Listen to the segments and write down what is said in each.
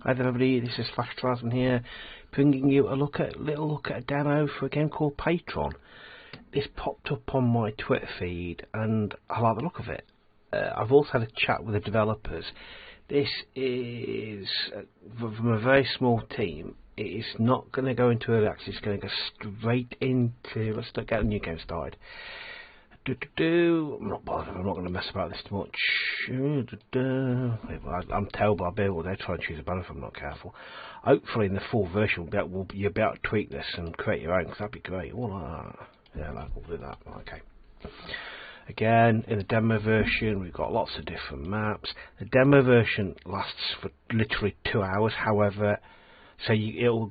Hi there everybody, this is Patron here, bringing you a little look at a demo for a game called Patron. This popped up on my Twitter feed and I like the look of it. I've also had a chat with the developers. This is from a very small team. It is not going to go into early access, it's going to go straight into, let's get a new game started. I'm not bothered, I'm not going to mess about this too much. I'm terrible, I'll be able to try and choose a banner if I'm not careful. Hopefully in the full version you'll be able to tweak this and create your own, because that'd be great. Yeah, we'll do that. Okay. Again, in the demo version we've got lots of different maps. The demo version lasts for literally 2 hours, however, so it'll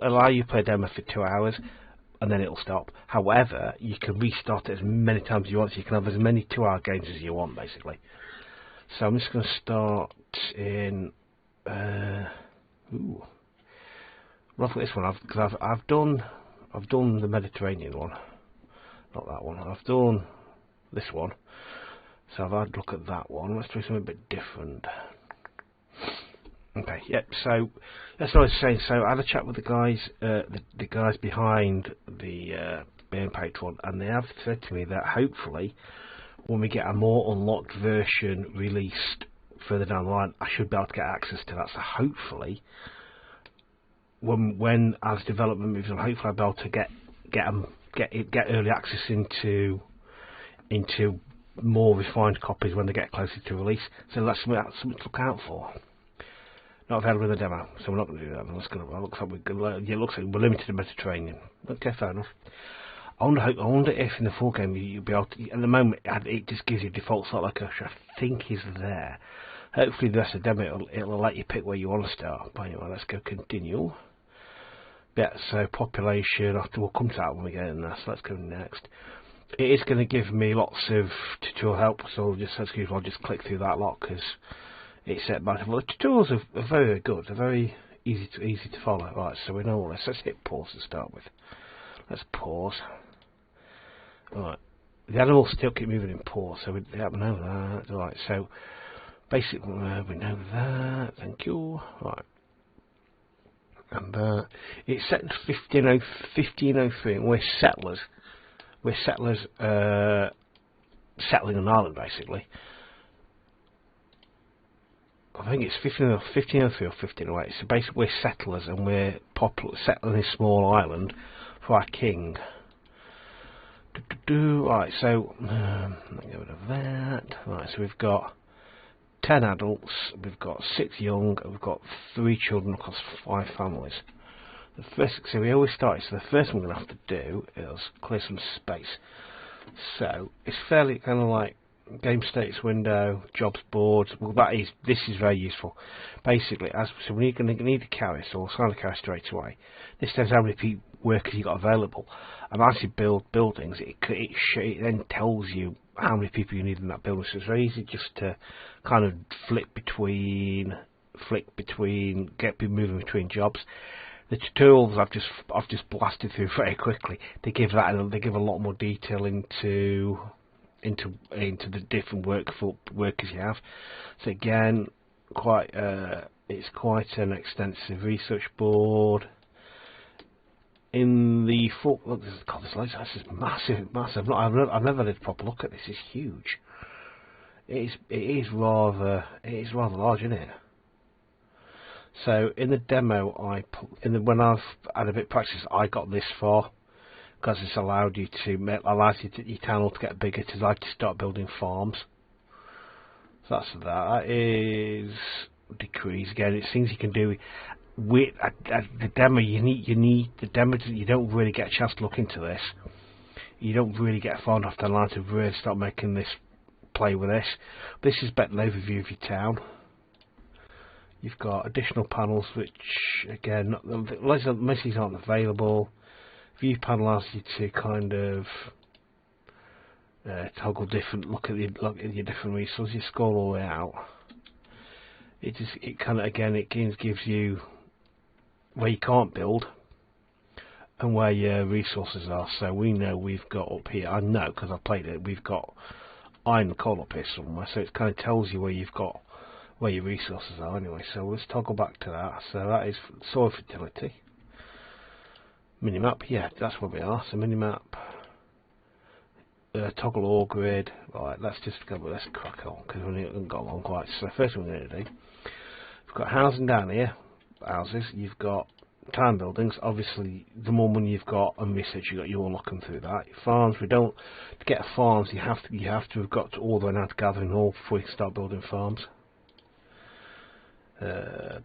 allow you to play a demo for 2 hours and then it'll stop. However, you can restart it as many times as you want, so you can have as many 2-hour games as you want, basically. So I'm just going to start in roughly this one, because I've done the Mediterranean one, not that one. I've done this one, so I've had a look at that one. Let's do something a bit different. Okay, yep. So that's what I was saying. So I had a chat with the guys, the guys behind the Patron, and they have said to me that hopefully, when we get a more unlocked version released further down the line, I should be able to get access to that. So hopefully, when as development moves on, hopefully I'll be able to get early access into more refined copies when they get closer to release. So that's something to look out for. Not available in the demo, so we're not going to do that. It looks like we're limited to Mediterranean. Okay, fair enough. I wonder if in the full game you'll be able to. At the moment, it just gives you a default slot like I think is there. Hopefully, the rest of the demo it'll let you pick where you want to start. But anyway, let's go continue. Yeah, so population. We'll come to that when we get in there. So let's go next. It is going to give me lots of tutorial help, so I'll just click through that lot because it's set by default. The tutorials are very good. They're very easy to follow. Right, so we know all this. Let's hit pause to start with. Let's pause. Right, the animals still keep moving in pause, so we know that. Right, so basically we know that. Thank you. Right, and it's set in 1503, and we're settlers. We're settlers settling an island, basically. I think it's 1503 or 1508. So basically, we're settlers and we're settling this small island for our king. Right, so let me get rid of that. Right, so we've got 10 adults, we've got 6 young, and we've got 3 children across 5 families. So we always start. So the first thing we're going to have to do is clear some space. So it's fairly kind of like game status window, jobs board. Well, this is very useful. Basically, so we're going to need a carrier, so we'll assign a carrier straight away. This tells how many workers you got available, and as you build buildings, it then tells you how many people you need in that building. So it's very easy just to kind of flick between, get people moving between jobs. The tutorials I've just blasted through very quickly. They give a lot more detail into the different workers you have. So again, it's quite an extensive research board. In the look, this is massive. I've never had a proper look at this. It's huge. It is rather large, isn't it? So in the demo, when I've had a bit of practice, I got this far because it's allows your town to get bigger, to like to start building farms. So that is decrease. Again, it's things you can do with the demo. You need the demo. You don't really get a chance to look into this. You don't really get far enough down the line to really start making this play with this. This is better an overview of your town. You've got additional panels, which again, most of these aren't available. View panel asks you to kind of toggle different. Look at your different resources. You scroll all the way out. It gives you where you can't build and where your resources are. So we know we've got up here. I know because I played it. We've got iron and coal up here somewhere. So it kind of tells you where where your resources are anyway. So let's toggle back to that. So that is soil fertility. Minimap, yeah, that's where we are. So minimap, toggle ore grid. Right, let's crack on because we haven't got on quite. So the first thing we're going to do, we've got housing down here, houses. You've got town buildings. Obviously, the more money you've got and research you got, you unlock them through that. Farms, we don't. To get farms, you have to have got to all the way down to gathering ore before you can start building farms.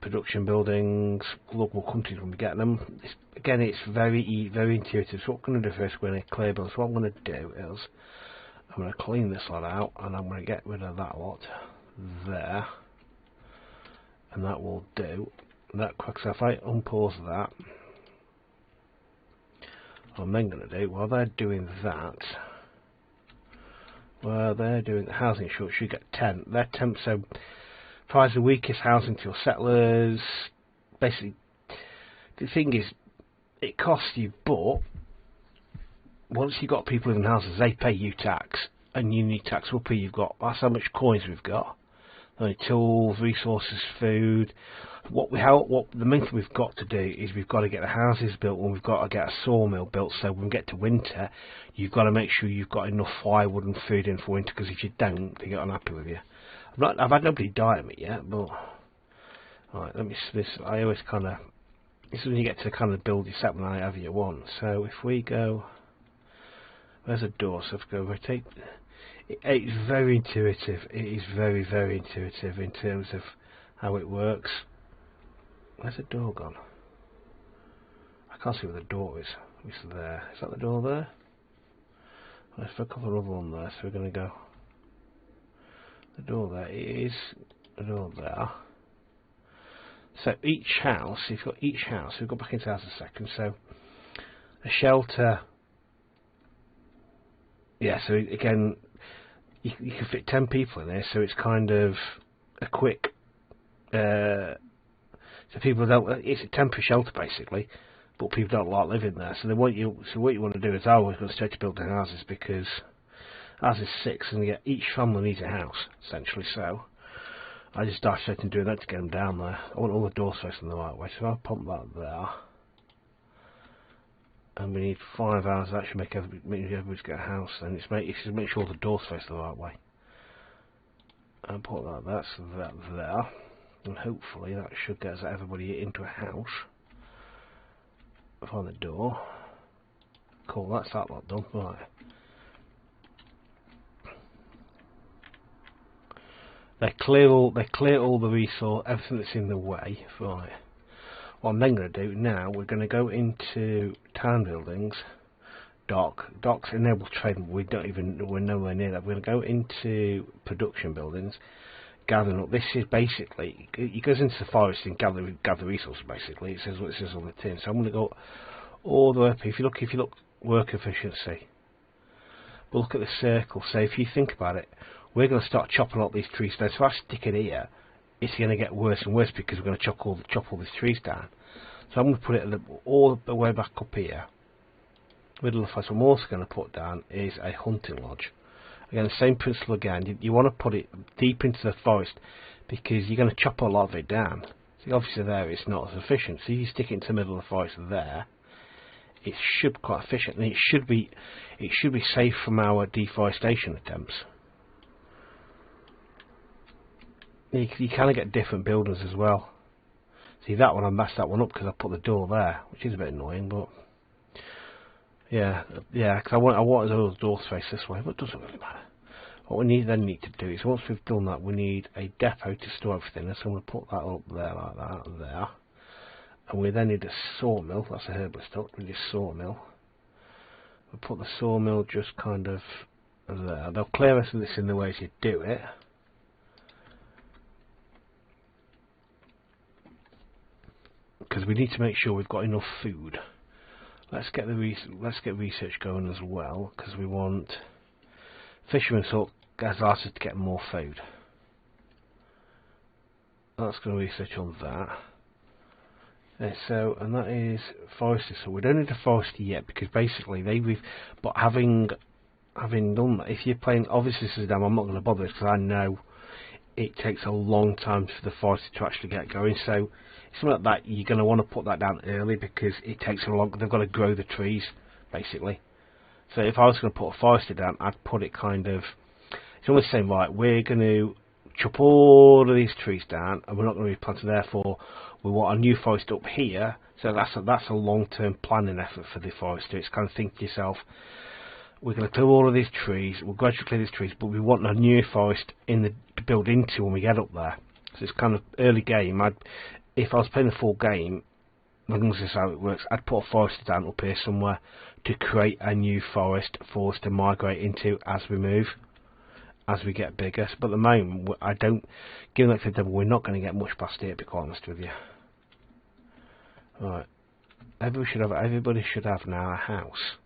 Production buildings, local companies when we get them. Again, it's very intuitive. So what I'm going to do first, we're going to clear builds. So what I'm going to do is I'm going to clean this lot out, and I'm going to get rid of that lot there, and that will do. That quick. So if I unpause that, what I'm then going to do while they're doing that, while they're doing the housing short, you get 10. They're 10. So prize the weakest housing to your settlers. Basically, the thing is, it costs you, but once you've got people living in houses, they pay you tax, and you need tax up here. You've got, that's how much coins we've got. Tools, resources, food. What the main thing we've got to do is we've got to get the houses built, and we've got to get a sawmill built. So when we get to winter, you've got to make sure you've got enough firewood and food in for winter. Because if you don't, they get unhappy with you. I've had nobody die at me yet, but right. Let me. I always kind of. This is when you get to kind of build your settlement however you want. So if we go, where's a door? So if we go rotate. It's very intuitive. It is very intuitive in terms of how it works. Where's the door gone? I can't see where the door is. It's there. Is that the door there? Let's put a couple of other one there. So we're going to go. The door there. It is the door there. So each house, you've got each house. We'll go back into the house a second. So a shelter. Yeah. So again, you can fit 10 people in there. So it's kind of a quick. So people don't. It's a temporary shelter basically, but people don't like living there. So they want you. So what you want to do is always go straight to building houses because ours is 6, and yet each family needs a house essentially. So I just start straight and doing that to get them down there. I want all the doors facing the right way. So if I pump that there, and we need 5 hours. That should make everybody's get a house. Then it's make sure all the doors face the right way. And put that. That's that there. And hopefully that should get everybody into a house. Find the door. Cool, that's that lot done. Right. They clear all the resource, everything that's in the way. Right. What I'm then going to do now, we're going to go into town buildings, docks enable trade. We're nowhere near that. We're going to go into production buildings. Gathering up. This is basically it goes into the forest and gather resources. Basically, it says what it says on the tin. So I'm going to go all the way up. If you look work efficiency, we'll look at the circle. So if you think about it, we're going to start chopping up these trees down. So if I stick it here, it's going to get worse and worse because we're going to chop all these trees down. So I'm going to put it all the way back up here. Middle of the forest. What I'm also going to put down is a hunting lodge. Again, the same principle again. You want to put it deep into the forest because you're going to chop a lot of it down. See, obviously there it's not as efficient. So you stick it into the middle of the forest there. It should be quite efficient, and it should be safe from our deforestation attempts. You kind of get different buildings as well. See that one, I messed that one up because I put the door there, which is a bit annoying, but. Yeah, because I wanted those doors face this way, but it doesn't really matter. What we then need to do is, once we've done that, we need a depot to store everything. So I'm going to put that up there, like that, there. And we then need a sawmill. That's a herbalist stock. We need a sawmill. We'll put the sawmill just kind of there. They'll clear us of this in the way as you do it. Because we need to make sure we've got enough food. Let's get research going as well, because we want fishermen salt as asked us to get more food. That's going to research on that. And that is foresters. So we don't need a forester yet because basically but having done that, if you're playing, obviously this is a demo, I'm not going to bother because I know it takes a long time for the forest to actually get going. So something like that, you're going to want to put that down early, because it takes a long. They've got to grow the trees basically. So if I was going to put a forester down, I'd put it kind of. It's almost saying, right, we're going to chop all of these trees down, and we're not going to be planting. Therefore, we want a new forest up here. So that's a long-term planning effort for the forester. It's kind of think to yourself, we're going to clear all of these trees, we'll gradually clear these trees, but we want a new forest to build into when we get up there. So it's kind of early game. If I was playing the full game, as long as this is how it works, I'd put a forester down up here somewhere to create a new forest for us to migrate into as we move, as we get bigger. But at the moment, I don't, given that to the devil, we're not going to get much past here, to be quite honest with you. Right, everybody should have now a house.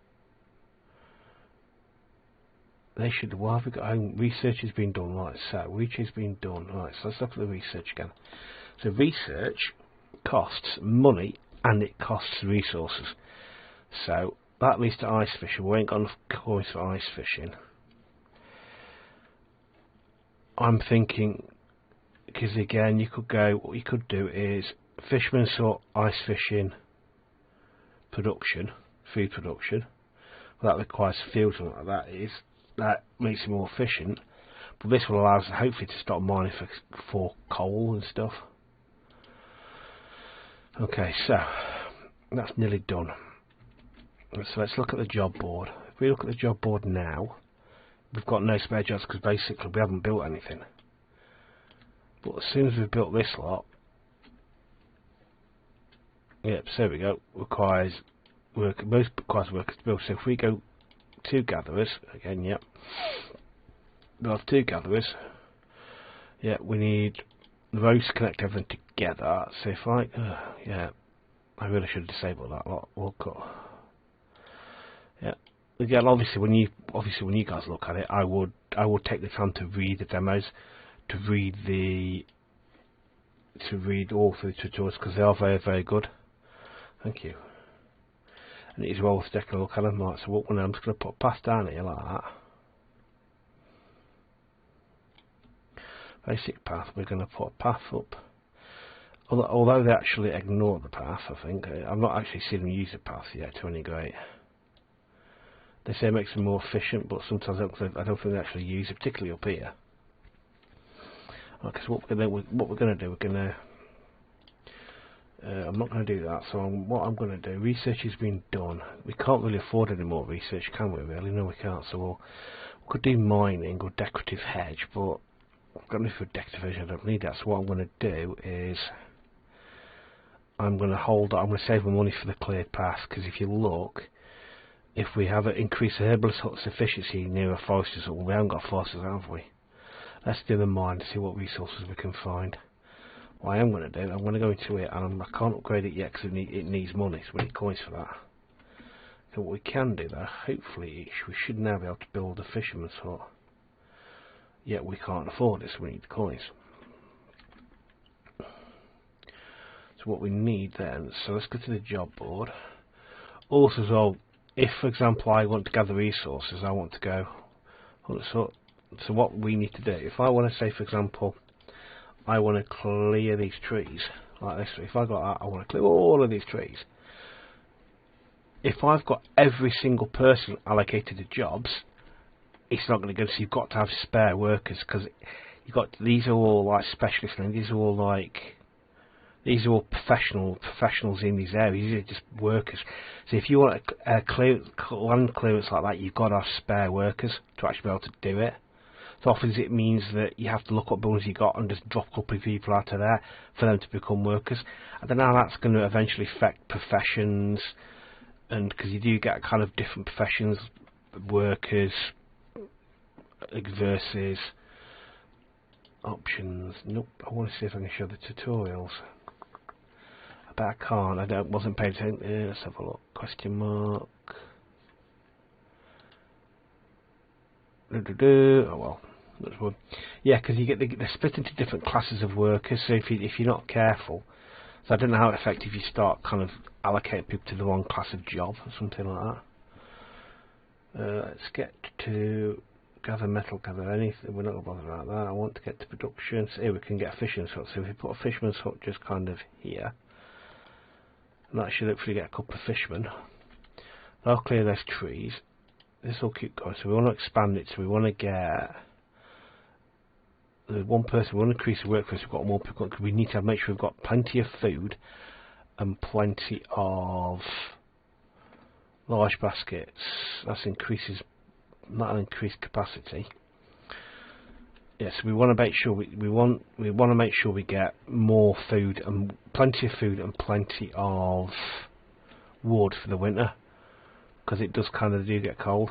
They should. Well, have we got home? Research has been done. Right, so research has been done. Right, so let's look at the research again. So research costs money and it costs resources. So that leads to ice fishing. We ain't got enough coins for ice fishing. I'm thinking, because again, you could go. What you could do is fishermen sort ice fishing production, food production. Well, that requires fields and like that makes it more efficient. But this will allow us hopefully to start mining for coal and stuff. Okay, so that's nearly done. So let's look at the job board. If we look at the job board now, we've got no spare jobs because basically we haven't built anything. But as soon as we've built this lot, yep, so there we go. Requires workers to build. So if we go 2 gatherers again, yep, we'll have 2 gatherers. Yeah, we need the roads to connect everything together. So if yeah, I really should disable that lot. We'll cut. Yeah, again, obviously when you guys look at it, I would take the time to read the demos, to read all through the tutorials, because they are very, very good. Thank you. And it is well worth taking a look at them. Right, so what I'm just going to put a path down here like that. Basic path. We're going to put a path up. Although they actually ignore the path, I think. I've not actually seen them use the path yet to any great. They say it makes them more efficient, but sometimes I don't think they actually use it, particularly up here. Because what we're going to do, we're going to. I'm not going to do that. So what I'm going to do, research has been done. We can't really afford any more research, can we? Really? No, we can't. So we could do mining or decorative hedge, but I've got enough for decorative hedge. I don't need that. So what I'm going to do is I'm going to save my money for the cleared path, because if you look, if we have an increased herbalist huts efficiency near a forest, well, we haven't got forests, have we? Let's do the mine to see what resources we can find. What I am going to do, I'm going to go into it, and I can't upgrade it yet because it needs money, so we need coins for that. So what we can do though, hopefully we should now be able to build a fisherman's hut. Yet we can't afford it, so we need the coins. So what we need then, so let's go to the job board. Also as well, if for example I want to gather resources, I want to go, so what we need to do, if I want to say for example, I want to clear these trees, like this, if I got that, I want to clear all of these trees. If I've got every single person allocated to jobs, it's not going to go, so you've got to have spare workers, because these are all like specialists, and these are all professionals in these areas. These are just workers. So if you want a land clearance like that, you've got to have spare workers to actually be able to do it. So often it means that you have to look what buildings you got and just drop a couple of people out of there for them to become workers. I don't know how that's going to eventually affect professions, and because you do get kind of different professions, workers versus options. Nope. I want to see if I can show the tutorials. I bet I can't. I wasn't paying attention. Let's have a look. Question mark. Oh well. That's one. Yeah, because you get they're split into different classes of workers. So if you're not careful, so I don't know how it affects if you start kind of allocating people to the wrong class of job or something like that. Let's get to gather metal, gather anything. We're not going to bother about that. I want to get to production. So here we can get a fisherman's hut. So if we put a fisherman's hut just kind of here, and that should hopefully get a couple of fishermen. I'll clear those trees. This will keep going. So we want to expand it. So we want to get the one person. We want to increase the workforce. We've got more people because we need to make sure we've got plenty of food and plenty of large baskets. That'll increase capacity. Yes, we want to make sure we want to make sure we get more food and plenty of food and plenty of wood for the winter, because it does kind of do get cold.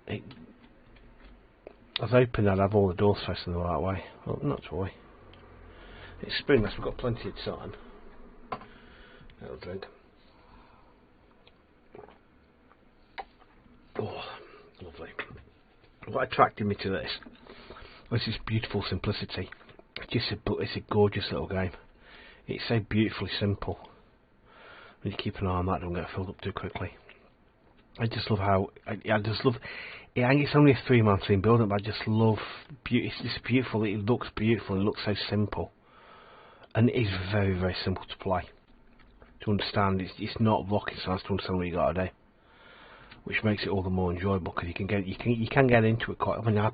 I was hoping I'd have all the doors facing the right way. Well, not to worry. It's spring, so we've got plenty of time. That'll drink. Oh, lovely. What attracted me to this was this beautiful simplicity. It's a gorgeous little game. It's so beautifully simple. When you keep an eye on that, don't get filled up too quickly. I just love how it's only a 3-man team building, but I just love beauty. It's just beautiful. It looks beautiful. It looks so simple, and it is very, very simple to play. To understand, it's not rocket science to understand what you got to do, which makes it all the more enjoyable because you can get into it quite. I mean,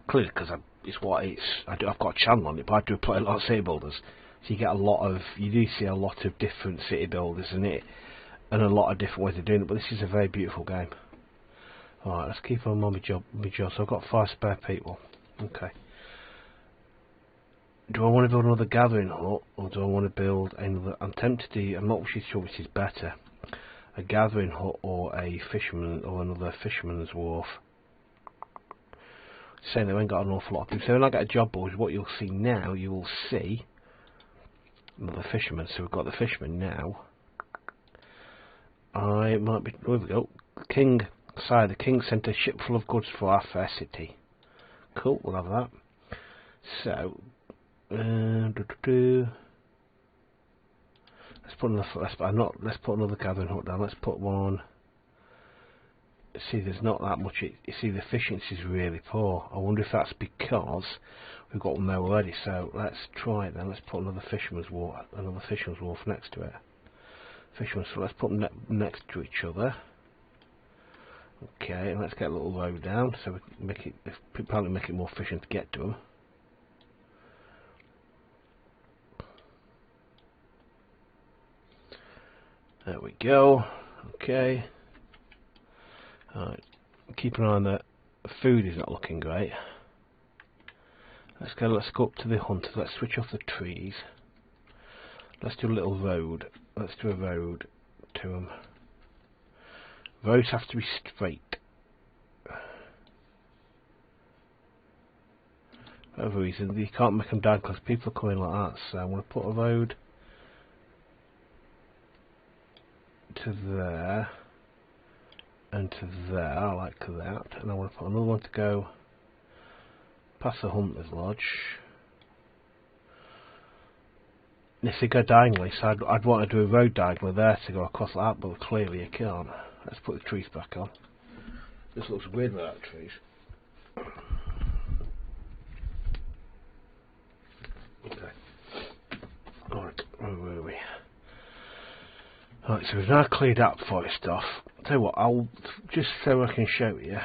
clearly because it's what it's. I've got a channel on it, but I do play a lot of city builders, so you do see a lot of different city builders in it, and a lot of different ways of doing it. But this is a very beautiful game. All right, let's keep on my job. So I've got 5 spare people. Okay. Do I want to build another gathering hut, or do I want to build another? I'm tempted to. I'm not really sure which is better. A gathering hut or a fisherman or another fisherman's wharf. Saying they ain't got an awful lot of people. So when I get a job board, what you'll see now, you will see another fisherman. So we've got the fisherman now. I might be. Here we go. The king sent a ship full of goods for our fair city. Cool, we'll have that. So, let's put another gathering hut down. Let's put one. See, there's not that much. You see, the efficiency is really poor. I wonder if that's because we've got one there already. So let's try it then. Let's put another fisherman's wharf next to it. So let's put them next to each other. Okay, and let's get a little road down so we can make it more efficient to get to them. There we go. Okay. Alright. Keep an eye on the food is not looking great. Let's go up to the hunters. Let's switch off the trees. Let's do a little road. Let's do a road to them. Roads have to be straight. For whatever reason, you can't make them down because people are coming like that. So I'm going to put a road to there and to there. I like that. And I want to put another one to go past the hunter's lodge. And if they go diagonally, so I'd want to do a road diagonally there to go across that, but clearly you can't. Let's put the trees back on. This looks weird without trees. Okay. Alright, where were we? Alright, so we've now cleared up forest off. I'll tell you what, I'll just so I can show you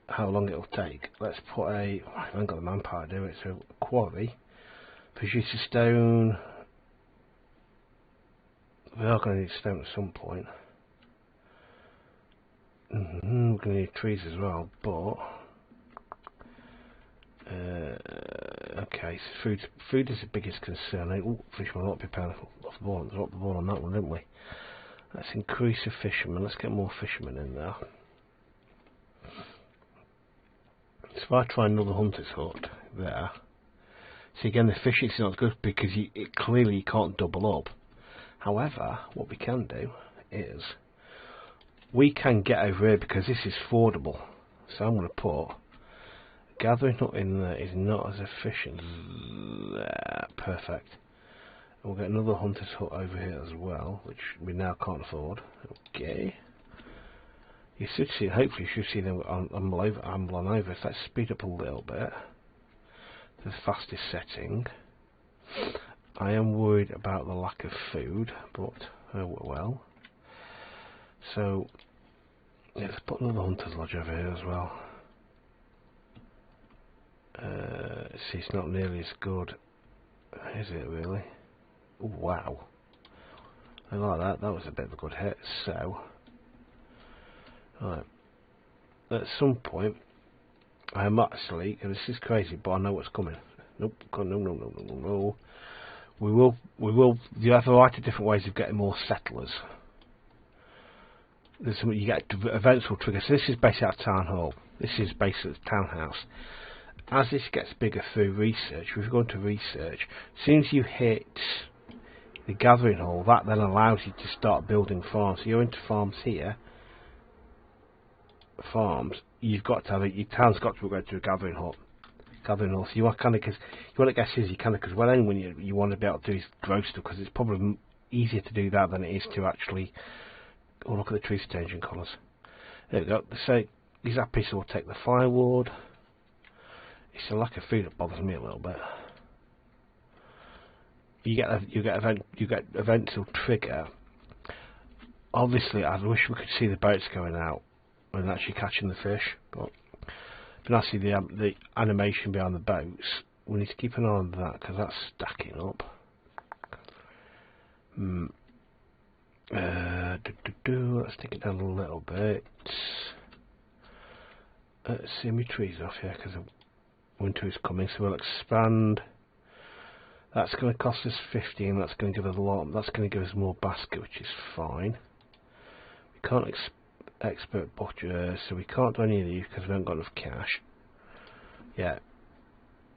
how long it'll take. Let's put I haven't got the manpower to do it, so a quarry. Produce a stone. We are going to need stone at some point. We're going to need trees as well, but okay, so food is the biggest concern. Oh, fishermen ought to be paying off the ball. Dropped the ball on that one, didn't we? Let's increase the fishermen. Let's get more fishermen in there. So if I try another hunter's hut there, see again the efficiency is not good because clearly you can't double up. However, what we can do is we can get over here because this is fordable. So I'm going to put gathering hut in there is not as efficient. There, perfect. And we'll get another hunter's hut over here as well, which we now can't afford. Okay. You should see, hopefully you should see them amble on over. If let's speed up a little bit to the fastest setting. I am worried about the lack of food, but oh well. So yeah, let's put another hunter's lodge over here as well. See, it's not nearly as good, is it really? Ooh, wow, I like that. That was a bit of a good hit. So, right, at some point, I am actually, and this is crazy, but I know what's coming. Nope, no. We will. You have a variety of different ways of getting more settlers. There's some, you get events will trigger. So this is basically our town hall. This is basically the townhouse. As this gets bigger through research, we've gone to research. As soon as you hit the gathering hall, that then allows you to start building farms. So you're into farms here. Farms. You've got to have it. Your town's got to go to a gathering hall. So you want kind of, because you want to guess is you kind of, because well, then when you want to be able to do is grow stuff, because it's probably easier to do that than it is to actually. Oh, look at the trees changing colours. There we go. So these happy, so we'll take the firewood. It's a lack of food that bothers me a little bit. You get events will trigger. Obviously, I wish we could see the boats going out and actually catching the fish, but now see the animation behind the boats. We need to keep an eye on that because that's stacking up. Let's take it down a little bit. Let's see my trees off here because winter is coming, so we'll expand. That's going to cost us 15. That's going to give us a lot. That's going to give us more basket, which is fine. We can't expert butcher, so we can't do any of these because we haven't got enough cash. Yeah,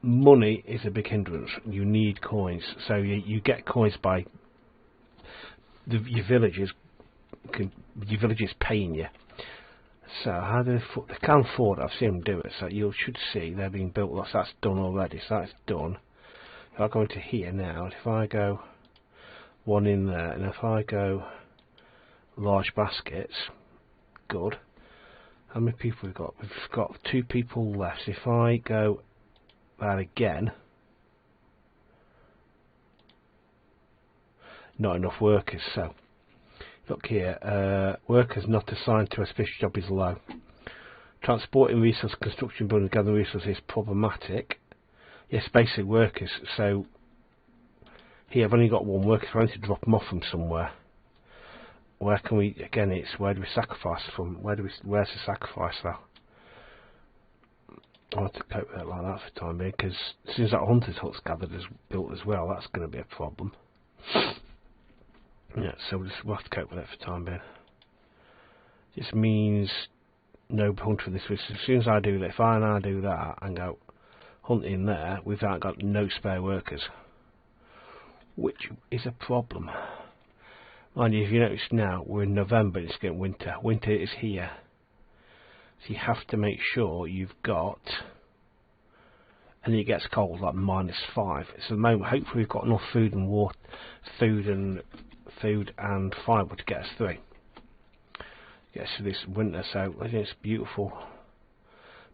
money is a big hindrance. You need coins, so you get coins by your villagers paying you. So how do they can afford it? I've seen them do it. So you should see they're being built. That's done already. So that's done. If I go into here now, if I go one in there, and if I go large baskets, good. How many people we've got? We've got 2 people left. If I go that again, not enough workers. So look here, workers not assigned to a special job is low. Transporting resource, construction, building, gathering resources is problematic. Yes, basic workers. So here I've only got 1 worker, so I need to drop them off from somewhere. Where can we? Again, it's where do we sacrifice from? Where's the sacrifice though? I want to cope with it like that for the time being, because as soon as that hunter's hut's built as well, that's going to be a problem. Yeah, so we'll have to cope with it for the time being. This means no hunting this week. So as soon as I do that, if I now do that and go hunting there, we've now got no spare workers, which is a problem. Mind you, if you notice now, we're in November, it's getting winter. Winter is here. So you have to make sure you've got, and it gets cold, like -5. So at the moment, hopefully we've got enough food and water, food and firewood to get us through. Get us through this winter, so I think it's beautiful.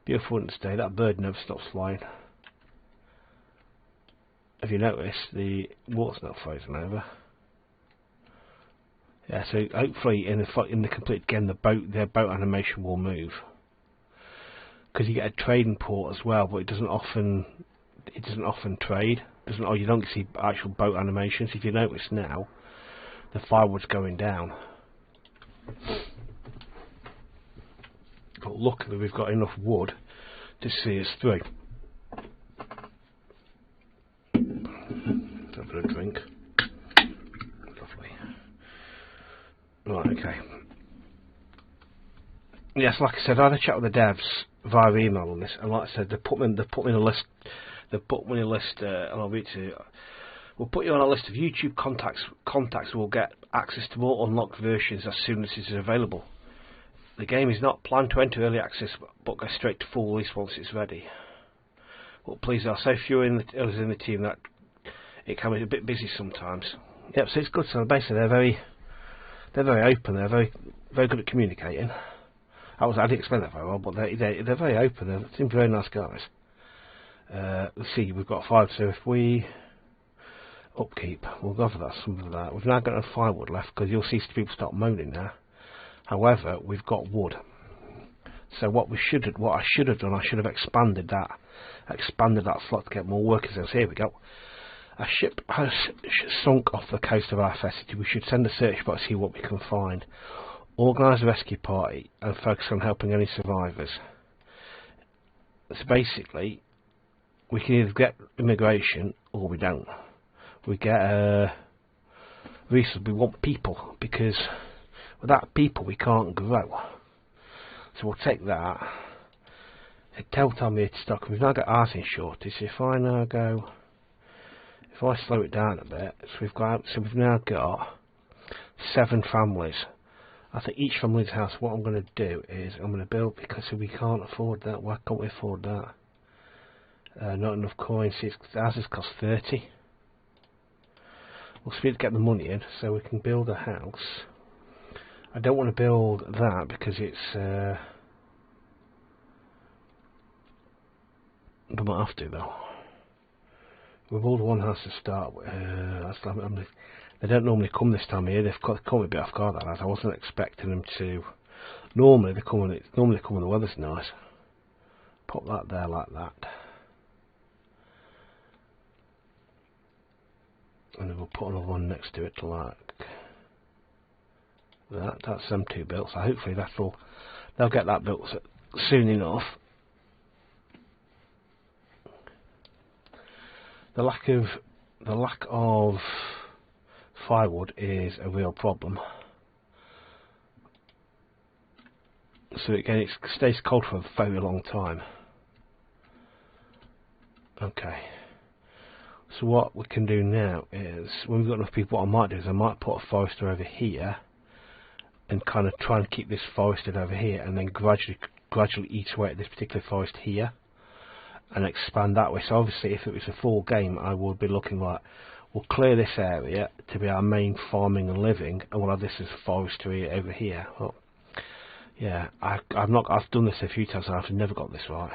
Beautiful winter day. That bird never stops flying. Have you noticed the water's not frozen over? Yeah, so hopefully in the complete again their boat animation will move, because you get a trading port as well, but it doesn't often trade. You don't see actual boat animations. If you notice now, the firewood's going down. But luckily we've got enough wood to see us through. Let's have a drink. Lovely. Right, okay. Yes, like I said, I had a chat with the devs via email on this, and like I said, they put me in a list. And I'll read to you. We'll put you on a list of YouTube contacts. Contacts will get access to more unlocked versions as soon as it is available. The game is not planned to enter early access, but go straight to full release once it's ready. Well, please, there are so few in the team that it can be a bit busy sometimes. Yep, so it's good. So basically, they're very open. They're very good at communicating. I didn't explain that very well, but they're very open. They seem very nice guys. Let's see, we've got 5, so if we upkeep, we'll go for that, some of that. We've now got no firewood left, because you'll see people start moaning now. However, we've got wood. So what I should have done, I should have expanded that slot to get more workers. So here we go. A ship has sunk off the coast of our city. We should send a search boat to see what we can find. Organise a rescue party and focus on helping any survivors. So basically, we can either get immigration or we don't. We get resources. We want people, because without people we can't grow. So we'll take that. Tell me it's stuck. We've now got housing shortage. If I now go, if I slow it down a bit, we've now got 7 families. I think each family's house. What I'm going to do is I'm going to build, because we can't afford that. Why can't we afford that? Not enough coins. Houses cost 30. We'll speed to get the money in so we can build a house. I don't want to build that because it's we might have to though. We'll build one house to start with. They don't normally come this time of year. They've caught me a bit off guard. I wasn't expecting them to. Normally they come when the weather's nice. Pop that there like that. And then we'll put another one next to it like that. That's them 2 built, so hopefully they'll get that built soon enough. The lack of firewood is a real problem. So again, it stays cold for a very long time. Okay. So what we can do now is, when we've got enough people, what I might do is I might put a forester over here and kind of try and keep this forested over here, and then gradually eat away at this particular forest here and expand that way. So obviously if it was a full game, I would be looking like, we'll clear this area to be our main farming and living, and we'll have this as forestry over here. But yeah, I've done this a few times and I've never got this right.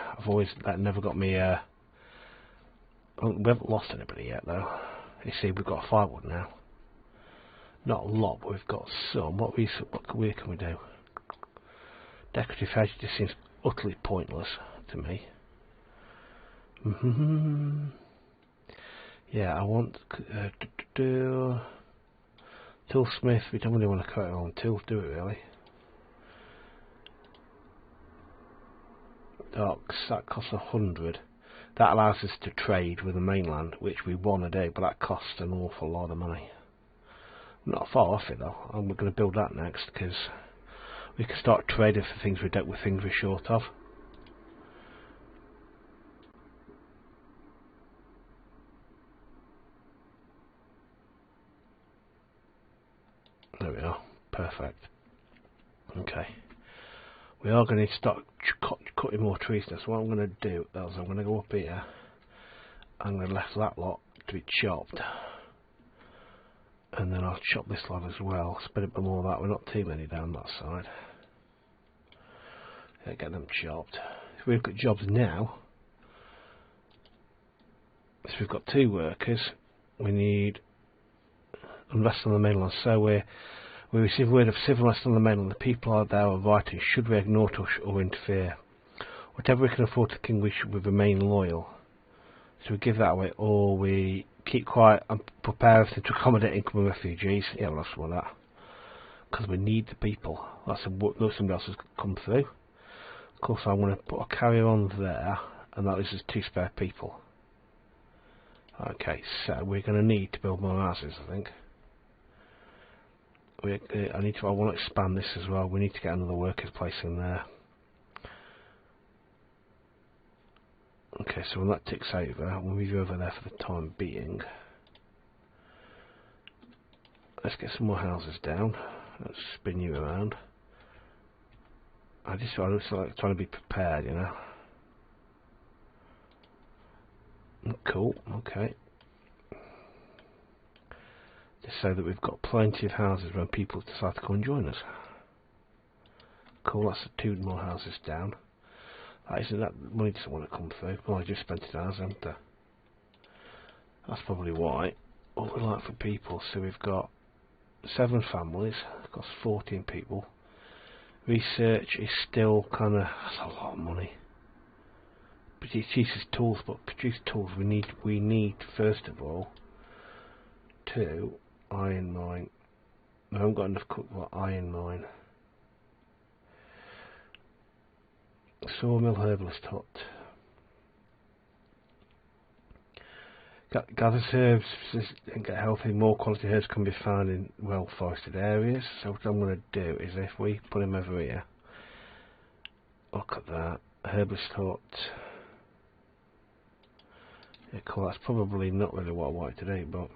That never got me we haven't lost anybody yet though. You see, we've got firewood now. Not a lot, but we've got some. What can we do? Decorative hedge just seems utterly pointless to me. Yeah, I want toolsmith. We don't really want to cut our own tools, do we really? Docks, that costs 100. That allows us to trade with the mainland, which we want to do, but that costs an awful lot of money. I'm not far off it though, and we're going to build that next, because we can start trading for things we don't, with things we're short of. There we are, perfect. Okay. We are going to start cutting more trees now, so what I'm going to do is I'm going to go up here. I'm going to left that lot to be chopped, and then I'll chop this lot as well. Spread a bit more of that. We're not too many down that side. Yeah, get them chopped. If we look at jobs now, so we've got 2 workers. We need unrest on the mainland. So we receive word of civil unrest on the mainland. The people are there are writing. Should we ignore it or interfere? Whatever we can afford to king, we should remain loyal. So we give that away, or we keep quiet and prepare everything to accommodate incoming refugees. Yeah, well, that's one of that. Because we need the people. That's somebody else has come through. Of course, I'm going to put a carrier on there, and that leaves us 2 spare people. Okay, so we're going to need to build more houses, I think. I want to expand this as well. We need to get another workers place in there. Okay, so when that ticks over, we'll move you over there for the time being. Let's get some more houses down. Let's spin you around. I just like trying to be prepared, you know. Cool, okay. Just so that we've got plenty of houses when people decide to come and join us. cool, that's the 2 more houses down. That money doesn't want to come through. Well, I just spent it ours, haven't I? That's probably why. What we like for people, so we've got 7 families, cost 14 people. Research is still kind of, that's a lot of money. Produces tools, but produce tools we need first of all 2 iron mine. I haven't got enough iron mine. Sawmill, herbalist hut. Gathers herbs and get healthy. More quality herbs can be found in well forested areas. So what I'm going to do is, if we put him over here, look at that, herbalist hut. Yeah, cool. That's probably not really what I wanted to do, but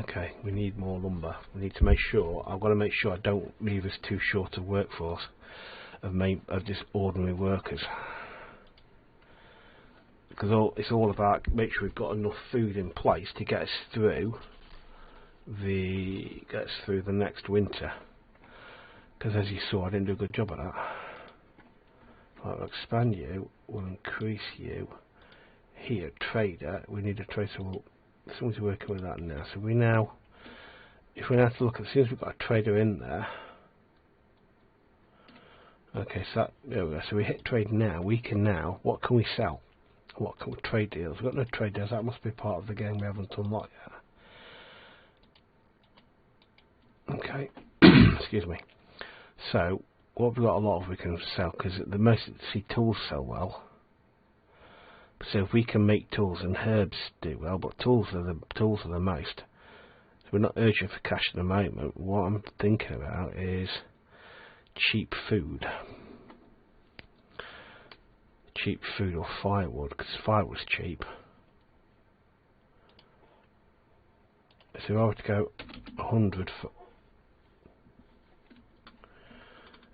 okay, we need more lumber. We need to make sure. I've got to make sure I don't leave us too short of workforce of just ordinary workers. Because it's all about make sure we've got enough food in place to get us through the next winter. Because as you saw, I didn't do a good job of that. Right, we'll expand you. We'll increase you. Here, trader. We need a trader. So someone's working with that now. So if we now have to look at, as soon as we've got a trader in there. Okay, so there we go. So we hit trade now. We can now. What can we sell? What can we trade deals? We've got no trade deals. That must be part of the game we haven't unlocked yet. Okay. Excuse me. So what we've got a lot of we can sell, because the most tools sell well. So if we can make tools, and herbs do well, but tools are the most. So we're not urging for cash at the moment. What I'm thinking about is cheap food. Cheap food or firewood, because firewood's cheap. So if I were to go 100 for,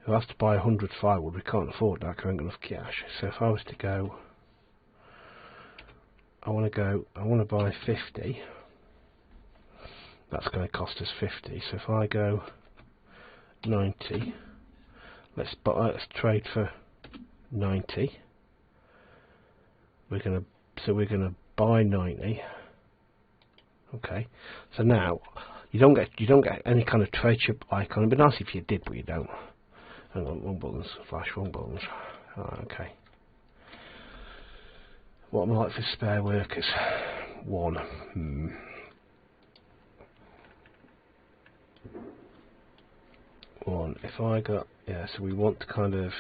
if I have to buy 100 firewood, we can't afford that because we haven't got enough cash. So if I was to go, I want to buy 50. That's going to cost us 50. So if I go 90, let's trade for 90. We're gonna buy 90. Okay. So now you don't get any kind of trade chip icon. It'd be nice if you did, but you don't. Hang on, wrong buttons. Flash, wrong buttons. Okay. What am I like for spare workers? 1. One. If I got, yeah, so we want to kind of.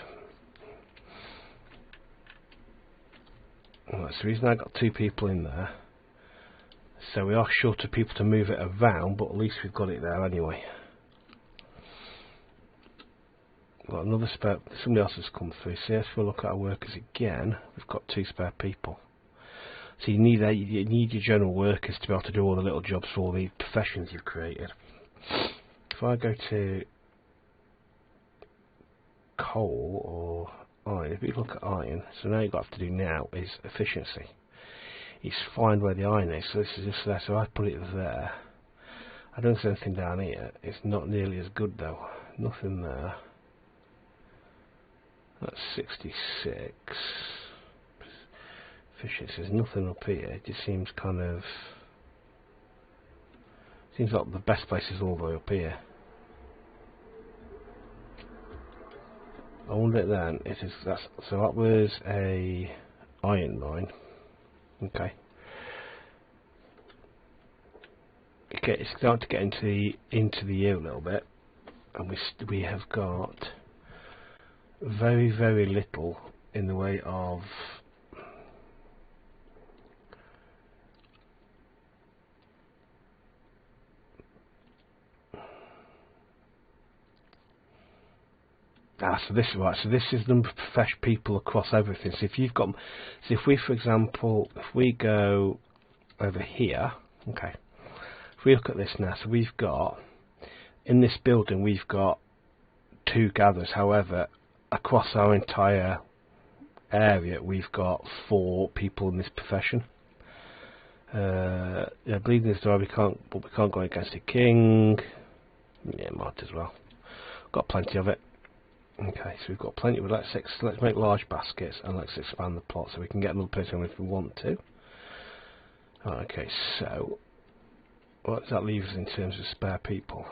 Right, so we've now got 2 people in there. So we are short of people to move it around, but at least we've got it there anyway. Got another spare. Somebody else has come through. So if we look at our workers again, we've got 2 spare people. So you need your general workers to be able to do all the little jobs for all the professions you've created. If I go to coal or iron, if you look at iron, so now you've got to do now is efficiency. It's find where the iron is. So this is just there. So I put it there. I don't see anything down here. It's not nearly as good though. Nothing there. That's 66. Efficiency. There's nothing up here. It just seems kind of. Seems like the best place is all the way up here. I wonder then. So that was a iron mine. Okay. It's starting to get into the year a little bit, and we have got very little in the way of so this is right. So this is the number of professional people across everything. So if you've got, so if we, for example, if we go over here, okay. If we look at this now, so we've got in this building we've got 2 gatherers. However, across our entire area we've got 4 people in this profession. Yeah, bleeding is dry. We can't go against the king. Yeah, might as well. Got plenty of it. Okay, so we've got plenty. Let's make large baskets and let's expand the plot so we can get another person if we want to. Right, okay, so what does that leave us in terms of spare people?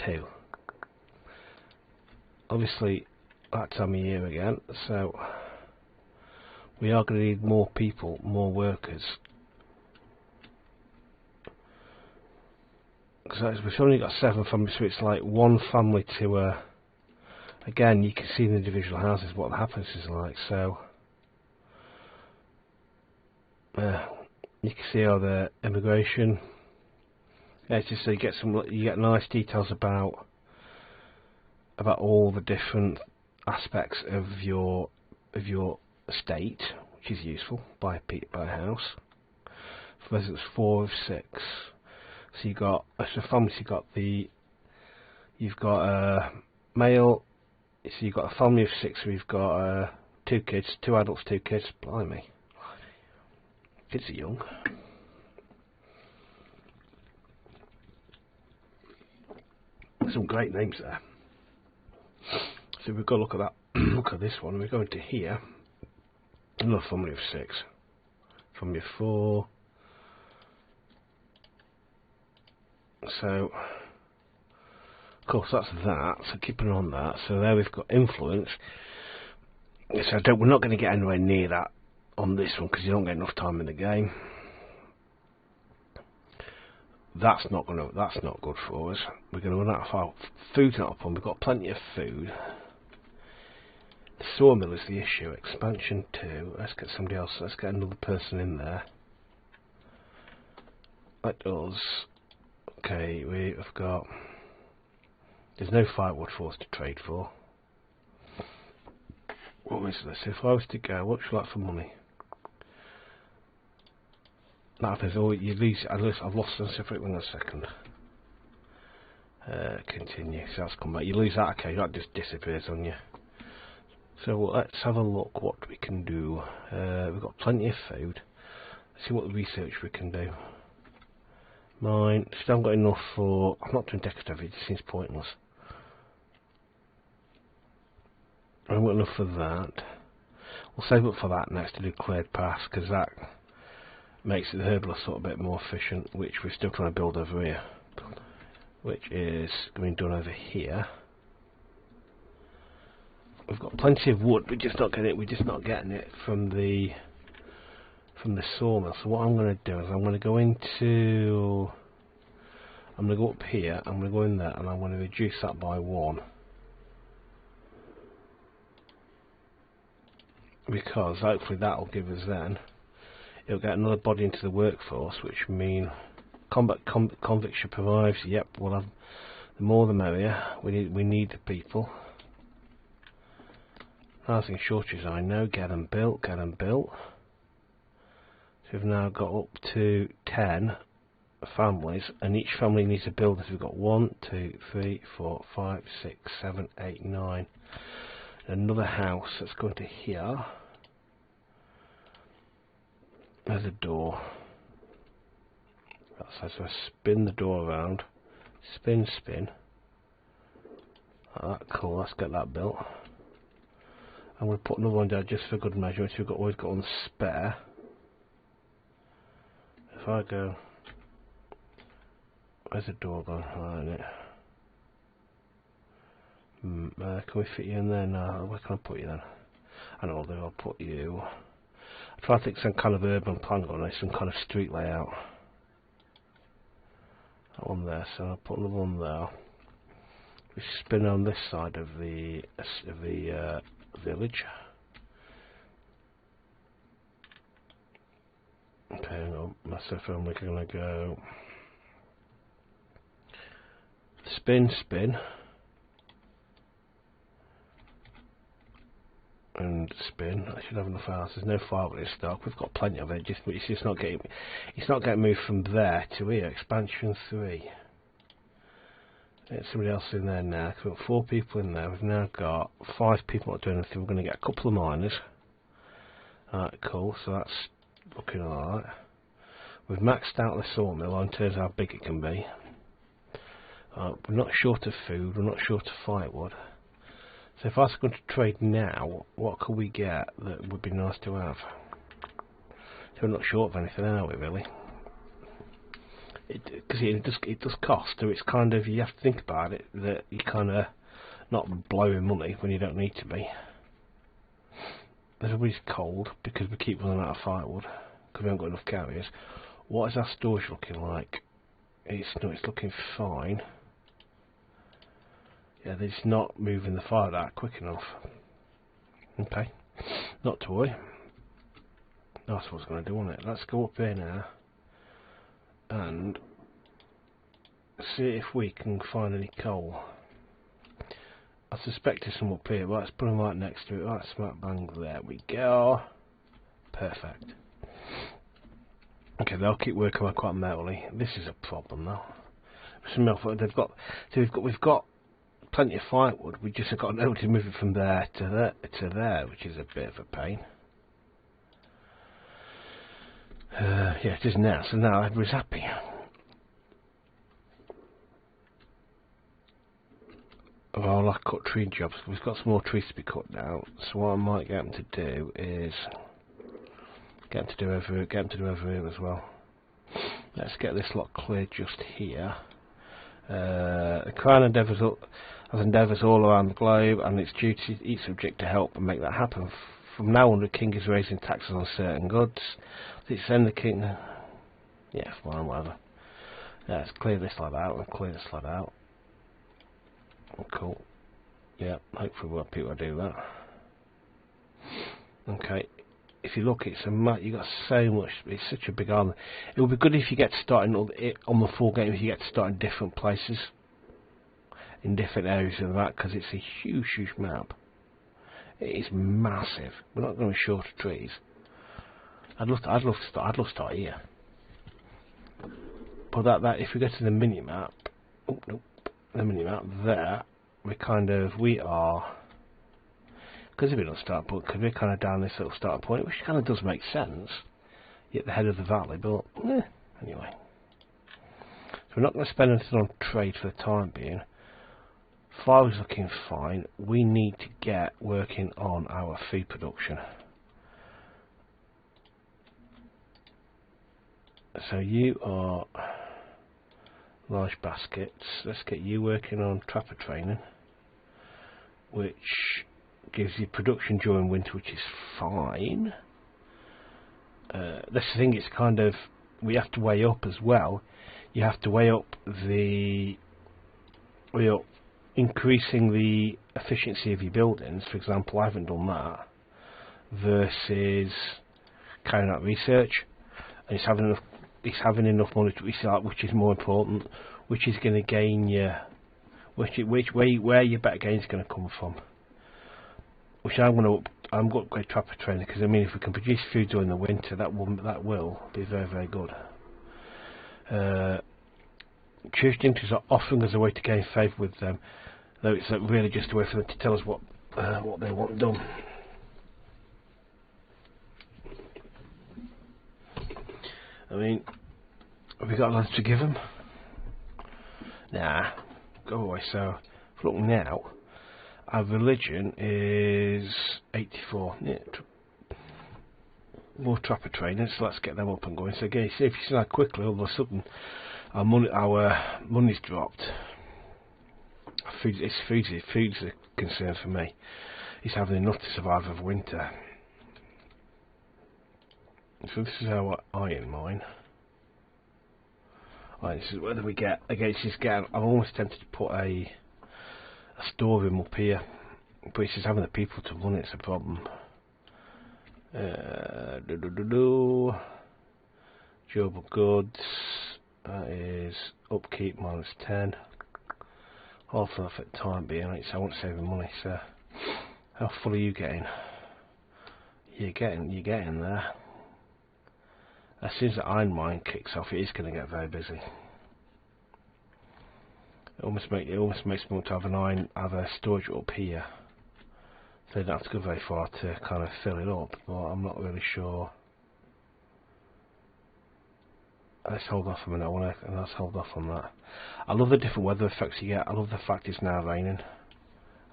2. Obviously, that time of year again, so we are going to need more people, more workers. Because we've only got 7 families, so it's like one family to again, you can see in the individual houses what the happiness is like. So you can see how the immigration. Yeah, it's just so you get nice details about all the different aspects of your estate, which is useful by a house. For us, it's 4 of 6. So you got as a family. You've got a male. So you've got a family of 6. We've got 2 kids, 2 adults, 2 kids. Blimey, kids are young. There's some great names there. So we've got to look at that. Look at this one. We're going to here. Another family of 6. Family of 4. So, of course, that's that. So keeping on that. So there we've got influence. So we're not going to get anywhere near that on this one because you don't get enough time in the game. That's not good for us. We're going to run out of our food's not up on. We've got plenty of food. The sawmill is the issue. Expansion 2. Let's get somebody else. Let's get another person in there. That does. Okay, we've got. There's no firewood for us to trade for. What is this? If I was to go, what should I like for money? That happens. Oh, you lose. I've lost a separate one. A second. Continue. So that's come back. You lose that. Okay, that just disappears on you. So let's have a look what we can do. We've got plenty of food. Let's see what research we can do. Mine. Still haven't got enough for. I'm not doing decorative. It seems pointless. I haven't got enough for that. We'll save up for that next to do cleared paths because that makes the herbalist sort of a bit more efficient, which we're still trying to build over here, which is being done over here. We've got plenty of wood. We're just not getting it. We're just not getting it from the sawmill. So what I'm going to do is I'm going to go into. I'm going to go up here. I'm going to go in there, and I'm going to reduce that by 1. Because hopefully that will give us then. It'll get another body into the workforce, which mean convict should provide. Yep, we'll have the more the merrier. We need the people. Housing shortages, I know. Get them built. Get them built. So we've now got up to 10 families, and each family needs a builder. So we've got 1, 2, 3, 4, 5, 6, 7, 8, 9. Another house that's going to here. There's a door. So I spin the door around. Spin, spin. Like that, cool. Let's get that built. I'm going to put another one down just for good measure, which we've always got on spare. If I go, where's the door gone? Oh, isn't it? Can we fit you in there now? Where can I put you then? I know where I'll put you. I try to think some kind of urban plan on it, some kind of street layout. That one there, so I'll put another one there. We spin on this side of the village. Okay, no, myself and we're gonna go spin, spin. And spin. I should have enough hours. There's no firewood in stock. We've got plenty of it. It's just not getting. It's not getting moved from there to here. Expansion 3. Get somebody else in there now. We've got 4 people in there. We've now got 5 people not doing anything. We're going to get a couple of miners. Alright, cool. So that's looking alright. We've maxed out the sawmill in terms of how big it can be. We're not short of food, we're not short of firewood. So if I was going to trade now, what could we get that would be nice to have? So we're not short of anything, are we, really? Because it does cost, so it's kind of, you have to think about it, that you kind of not blowing money when you don't need to be. Everybody's cold because we keep running out of firewood because we haven't got enough carriers. What is our storage looking like? It's looking fine. Yeah, they're just not moving the fire that quick enough. Okay, not to worry. That's what I was going to do, wasn't it? Let's go up here now and see if we can find any coal. I suspect there's some up here. Right, let's put them right next to it. Right, smack bang, there we go. Perfect. Okay, they'll keep working on quite metally. This is a problem though. We've got plenty of firewood. We just have got nobody to move it from there to there, which is a bit of a pain. Yeah, it is now. So now everybody's happy. Well, I cut tree jobs. We've got some more trees to be cut now. So what I might get them to do is get them to do over here as well. Let's get this lot cleared just here. The Crown has endeavours all around the globe, and its duty each subject to help and make that happen. From now on, the king is raising taxes on certain goods. Let's send the king. Yeah, fine, whatever. Yeah, let's clear this lot out and clear this lot out. Cool. Yeah, hopefully we'll have people to do that. Okay. If you look, it's you got so much. It's such a big island. It would be good if you get started on the full game. If you get to start in different places, in different areas of that, because it's a huge, huge map. It is massive. We're not going to be short of trees. I'd love to start here. But that if we go to the mini map, oh nope, the mini map there, we are. Because if we don't start point, because we're kind of down this little start point, which kind of does make sense, at the head of the valley, but anyway. So we're not going to spend anything on trade for the time being. Fire is looking fine. We need to get working on our food production. So you are large baskets. Let's get you working on trapper training, which gives you production during winter, which is fine. This thing is kind of, we have to weigh up as well. You have to weigh up increasing the efficiency of your buildings. For example, I haven't done that, versus carrying out research, and it's having enough money to research, which is more important, which is going to gain you, where your better gains going to come from. Which I'm going to upgrade trapper training, because I mean, if we can produce food during the winter, that will be very, very good. Church duties are often as a way to gain favour with them, though it's really just a way for them to tell us what they want done. I mean, have we got loads to give them? Nah, go away. So, look now. Our religion is 84. Yeah, more trapper trainers, so let's get them up and going. So again, see if you see how quickly all of a sudden our money's dropped. Food's a concern for me. He's having enough to survive over winter. So this is our iron mine. Right, this is whether we get against this game. I'm almost tempted to put a storeroom up here, but it's just having the people to run it's a problem. Durable goods, that is upkeep -10. Half off at time being, right, so I won't save money. So how full are you getting? You're getting there. As soon as the iron mine kicks off, it is going to get very busy. It almost makes me want to have a storage up here, so you don't have to go very far to kind of fill it up. But I'm not really sure. Let's hold off a minute. Let's hold off on that. I love the different weather effects you get. I love the fact it's now raining.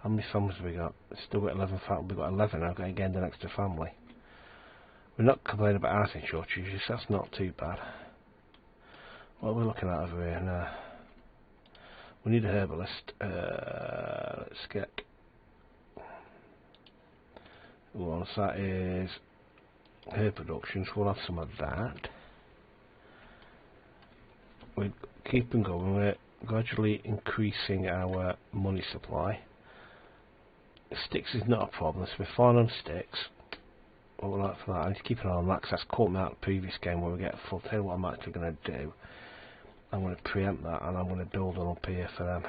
How many families have we got? Still got 11 families. We've got 11. I've got again the next to family. We're not complaining about housing shortages. That's not too bad. What are we looking at over here now? We need a herbalist. Let's get one. So that is herb production. So we'll have some of that. We keep on going. We're gradually increasing our money supply. Sticks is not a problem, so we're fine on sticks. What we like for that, I need to keep an eye on that because that's caught me out of the previous game where we get a full. Tell you what I'm actually going to do. I'm going to preempt that and I'm going to build one up here for them.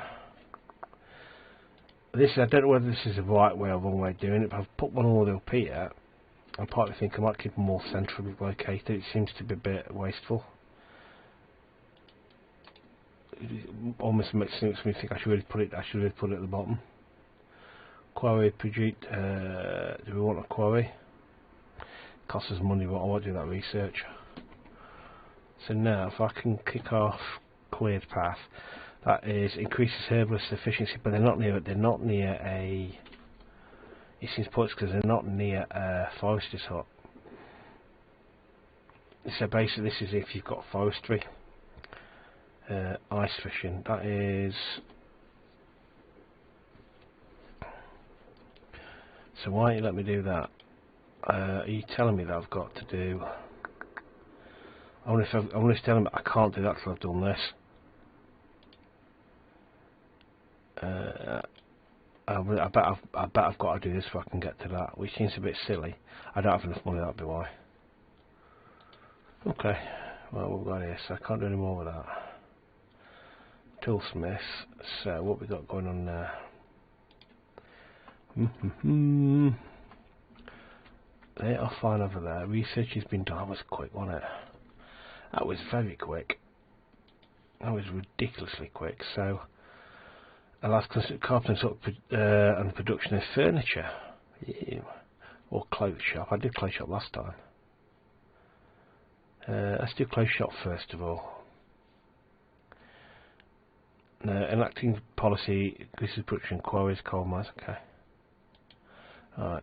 This, I don't know whether this is the right way or wrong way of doing it, but I've put one all the way up here. I partly think I might keep them more centrally located. It seems to be a bit wasteful. It almost makes me think I should really put it at the bottom. Quarry produce. Do we want a quarry? Costs us money, but I won't do that research. So now, if I can kick off cleared path, that is increases herbalist efficiency, but they're not near. They're not near a. It seems points because they're not near a forester's hut. So basically, this is if you've got forestry. Ice fishing. That is. So why don't you let me do that? Are you telling me that I've got to do? I wonder if it's telling me I can't do that till I've done this. I bet I've got to do this if I can get to that, which seems a bit silly. I don't have enough money, that'd be why. Okay, well we've got here, so I can't do any more with that. Toolsmith. So what we got going on there? They are fine over there. Research has been done. That was quick, wasn't it? That was very quick. That was ridiculously quick. So, Alaska carpenter and production of furniture. Yeah. Or clothes shop. I did clothes shop last time. Let's do clothes shop first of all. Enacting policy increases production quarries, coal mines. Okay. Alright.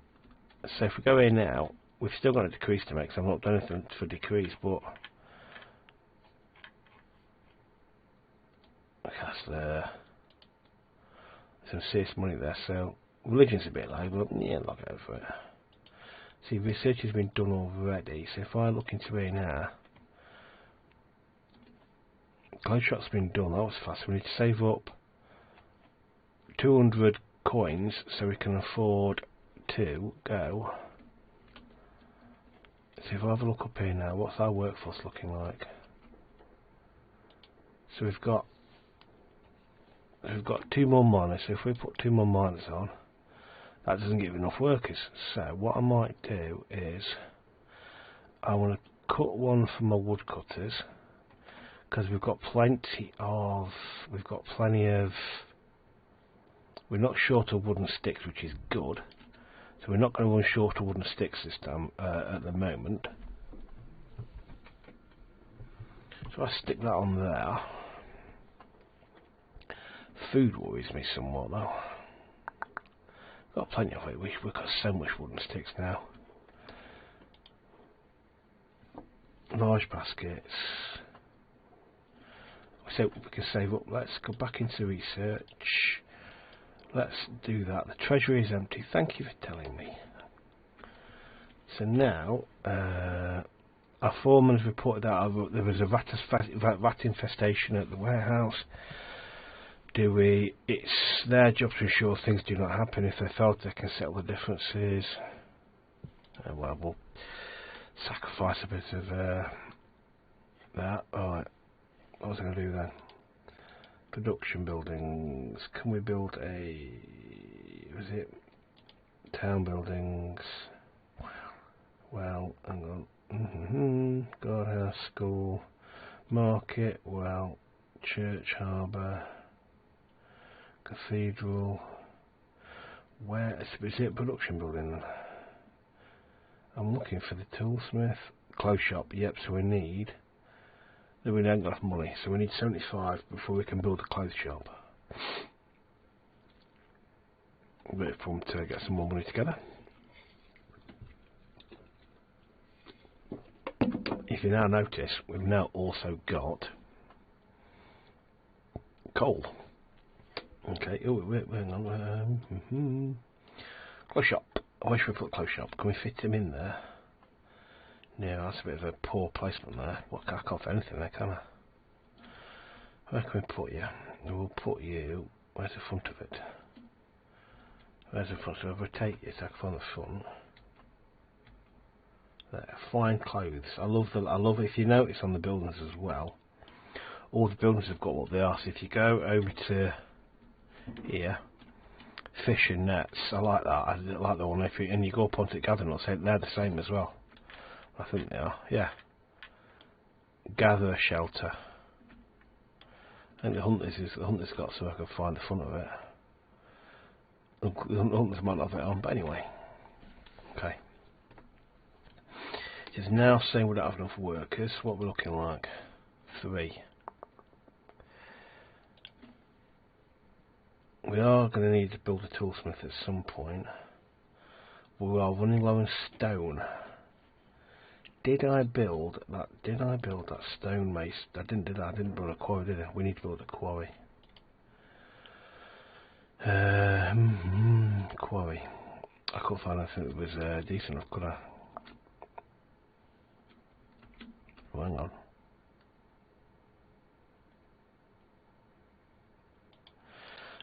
So if we go in now, we've still got a decrease to make, so I've not done anything for decrease, but that's there. Some serious money there, so religion's a bit low, but yeah, I'll go for it. See, research has been done already, so if I look into here now, clothes shop's been done, that was fast. We need to save up 200 coins so we can afford to go. So if I have a look up here now, what's our workforce looking like? So we've got 2 more miners, so if we put 2 more miners on, that doesn't give enough workers. So what I might do is I want to cut one for my woodcutters because we're not short of wooden sticks, which is good. So we're not going to run short of wooden sticks this time at the moment. So I stick that on there. Food worries me somewhat though. Got plenty of it. We've got so much wooden sticks now. Large baskets. So we can save up. Let's go back into research. Let's do that. The treasury is empty. Thank you for telling me. So now, our foreman has reported out there was a rat infestation at the warehouse. It's their job to ensure things do not happen. If they fail, they can settle the differences. Well, we'll sacrifice a bit of that. Alright, what was I going to do then? Production buildings. Can we build town buildings? Well, hang on. Guardhouse, school, market, well, church, harbour, cathedral. Where is it? Production building. I'm looking for the toolsmith. Clothes shop. Yep. So we need then we ain't got enough money, so we need 75 before we can build a clothes shop. A bit of fun to get some more money together. If you now notice, we've now also got coal. Okay, oh, wait, hang on. Clothes shop. I wish we put clothes shop. Can we fit him in there? No, that's a bit of a poor placement there. Well, I can't fit anything there, can I? Where can we put you? We'll put you. Where's the front of it? Where's the front? So I'll rotate you so I can find the front. There, fine clothes. I love if you notice on the buildings as well, all the buildings have got what they are. So if you go over to here, fish and nets, I like that. I like the one. And you go up onto gathering nuts, they're the same as well. I think they are. Yeah. Gather shelter. I think the hunter's got so I can find the front of it. The hunters might not have it on, but anyway. Okay. It's now saying we don't have enough workers. What we're looking like? 3. We are going to need to build a toolsmith at some point. We are running low on stone. Did I build that stone mace? I didn't do that. I didn't build a quarry, did I? We need to build a quarry. Quarry. I couldn't find anything that was decent enough, could I? Oh, hang on.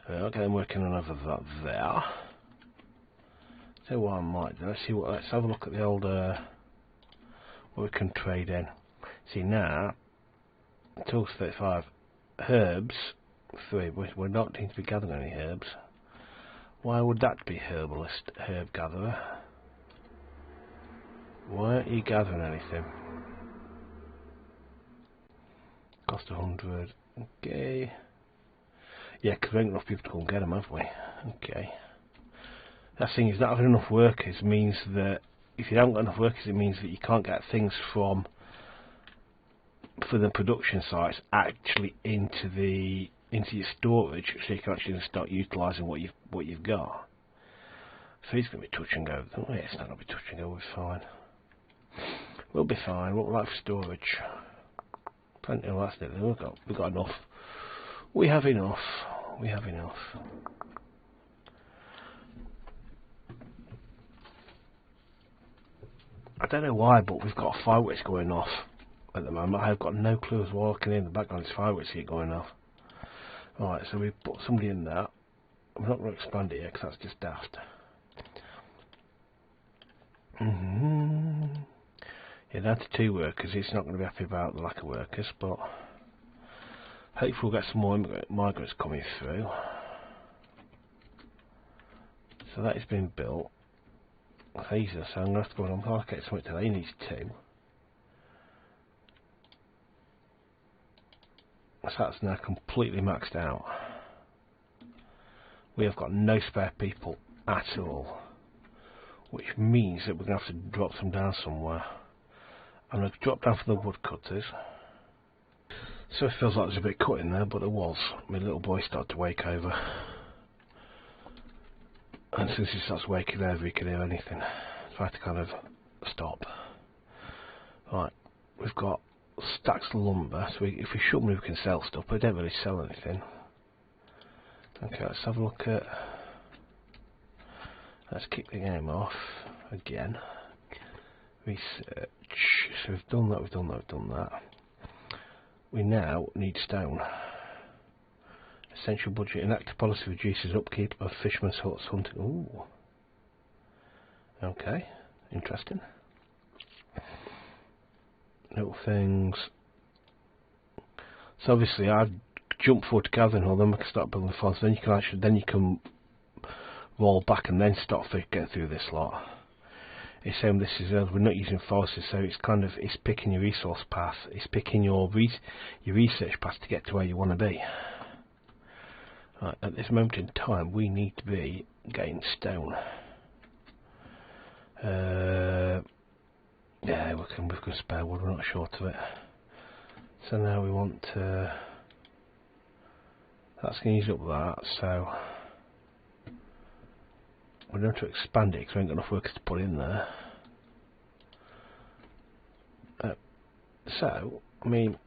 Okay, I'm working on over that there. So what I might do, let's have a look at the old what we can trade in. See now, tools 35, herbs 3. We're not going to be gathering any herbs. Why would that be herbalist, herb gatherer? Why aren't you gathering anything? Cost 100. Okay. Yeah, because we ain't enough people to go and get them, have we? Okay. That thing is, not having enough workers means that if you haven't got enough workers, it means that you can't get things for the production sites actually into your storage, so you can actually start utilising what you've got. So it's going to be touch and go. Oh, yeah, it's not going to be touch and go. We're fine. We'll be fine. What we like for storage? Plenty of that's it. We've got enough. We have enough. We have enough. I don't know why, but we've got fireworks going off at the moment. I've got no clue as well. I can hear in the background there's fireworks here going off. Right, so we've put somebody in there. I'm not going to expand it yet because that's just daft. Yeah, down to 2 workers. He's not going to be happy about the lack of workers, but hopefully we'll get some more migrants coming through. So that has been built. Jesus, so I'm going to have to go and allocate something today. He needs 2. So that's now completely maxed out. We have got no spare people at all, which means that we're going to have to drop them down somewhere. I'm going to drop down for the woodcutters. So it feels like there's a bit cut in there, but there was. My little boy started to wake over. And since he starts waking over, he can hear anything. So I have to kind of stop. Right, we've got stacks of lumber, so if we shut them, we can sell stuff, but we don't really sell anything. Okay, let's have a look at... Let's kick the game off again. Research. So we've done that, we've done that, we've done that. We now need stone. Essential budget. Enacted policy reduces upkeep of fishermen's huts hunting. Ooh. Okay. Interesting. Little things. So obviously I've jumped forward to gathering all, then we can start building farms. Then you can roll back and then start getting through this lot. It's saying this is we're not using forces, so it's kind of picking your resource path. It's picking your research path to get to where you want to be. Right, at this moment in time, we need to be getting stone. Yeah, we've got spare wood. We're not short of it. So now we want to, that's going to use up that, so we're going to expand it because we ain't got enough workers to put in there. So, I mean,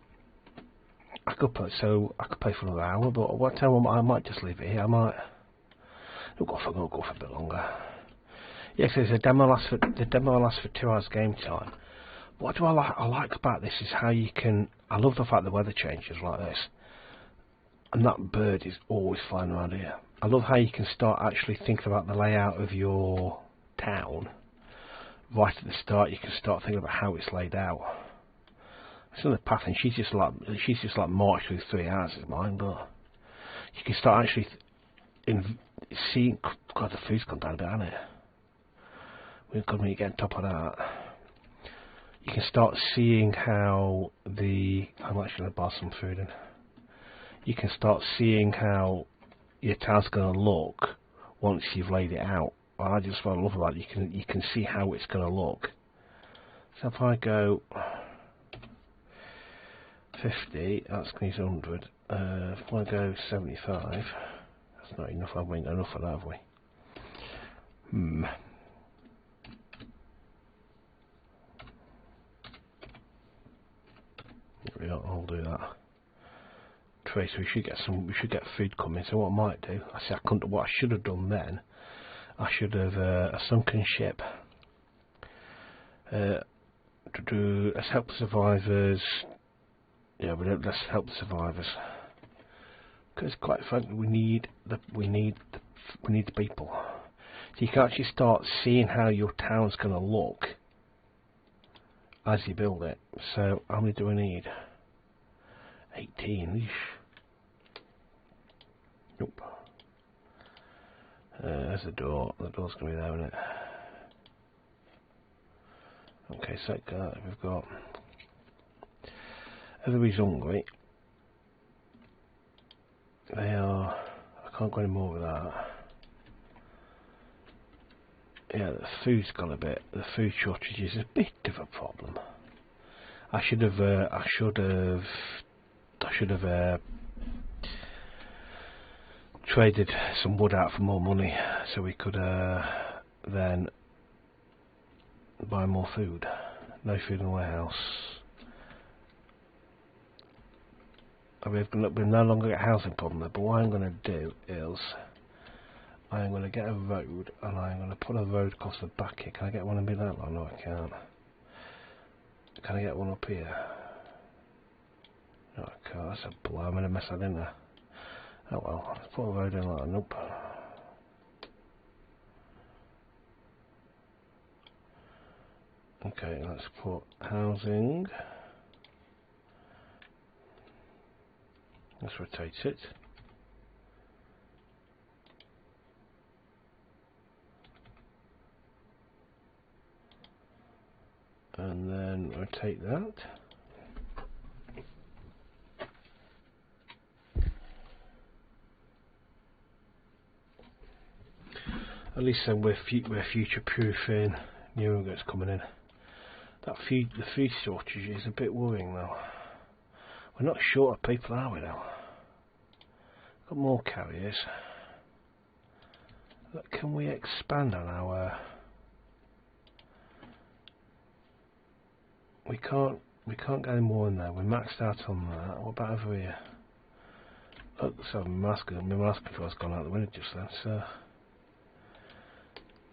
I could pay for another hour, but what time I might just leave it here. I might go for a bit longer. Yes, the demo lasts for 2 hours game time. What do I like about this is how you can. I love the fact the weather changes like this, and that bird is always flying around here. I love how you can start actually thinking about the layout of your town right at the start. You can start thinking about how it's laid out. It's in the path, and she's just like marched through 3 hours is mine, but you can start actually seeing. God, the food's gone down a bit, hasn't it? We've got to get on top of that. You can start seeing how the. I'm actually going to buy some food in. You can start seeing how your town's going to look once you've laid it out. I just what I love about it. You can see how it's going to look. So if I go 50, that's going to use 100. If I go 75, that's not enough. We ain't got enough of that, have we? I'll do that. Trace. We should get food coming. So what I might do, what I should have done then, I should have a sunken ship. To do let's help the survivors. Yeah, let's help the survivors. Because quite frankly, we need the people. So you can actually start seeing how your town's going to look as you build it. So how many do I need? 18. Eesh. Nope. There's the door. The door's going to be there, isn't it? Okay, so we've got. Everybody's hungry. They are. I can't go any more with that. Yeah, the food's gone a bit. The food shortage is a bit of a problem. I should have traded some wood out for more money, so we could then buy more food. No food in the warehouse. We've no longer got a housing problem there, but what I'm going to do is I'm going to get a road, and I'm going to put a road across the back here. Can I get one and be that long? No, I can't. Can I get one up here? No, I can't. That's a blow. I'm in a mess that in there. Oh well, let's put a road in like that. Nope. Okay, let's put housing. Let's rotate it. And then rotate that. At least then we're future-proofing new immigrants coming in. The food shortage is a bit worrying though. We're not short of people, are we now? Got more carriers. But can we expand on our? We can't get any more in there. We're maxed out on that. What about over here? Oh, so my mask control's gone out the window just then. So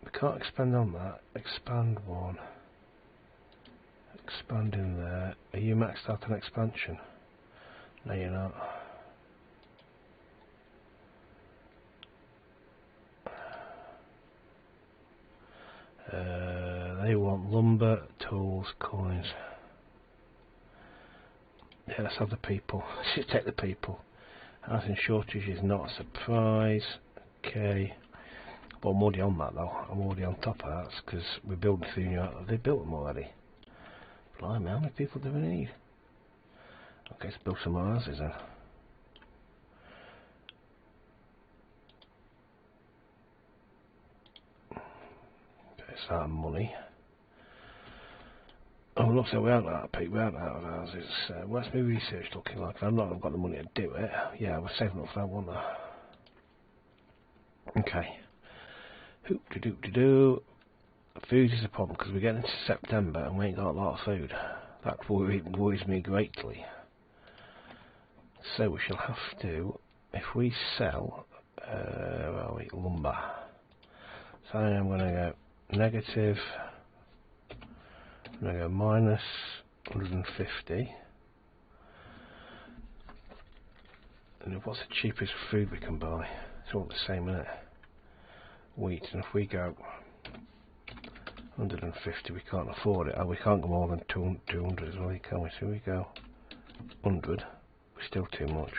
we can't expand on that. Expand one. Expand in there. Are you maxed out on expansion? No, you're not. They want lumber, tools, coins. Yeah, let's have the people. Let's just take the people. Housing shortage is not a surprise. Okay. But I'm already on that though. I'm already on top of that because we're building through new. They built them already. Blimey, how many people do we need? Okay, let's build some more houses then. Okay, it's that money. Oh, looks like we aren't at that peak, we aren't out of ours. It's, what's my research looking like? I've not got the money to do it. Yeah, we're saving up for that, wasn't I? Okay. Hoop-de-doop-de-doo. Food is a problem because we're getting into September and we ain't got a lot of food. That worries me greatly. So we shall have to, if we sell, lumber. So I'm going to go negative, I'm going to go minus 150. And what's the cheapest food we can buy? It's all the same, isn't it? Wheat, and if we go 150, we can't afford it. We can't go more than 200 as well, can we? So we go 100, we're still too much.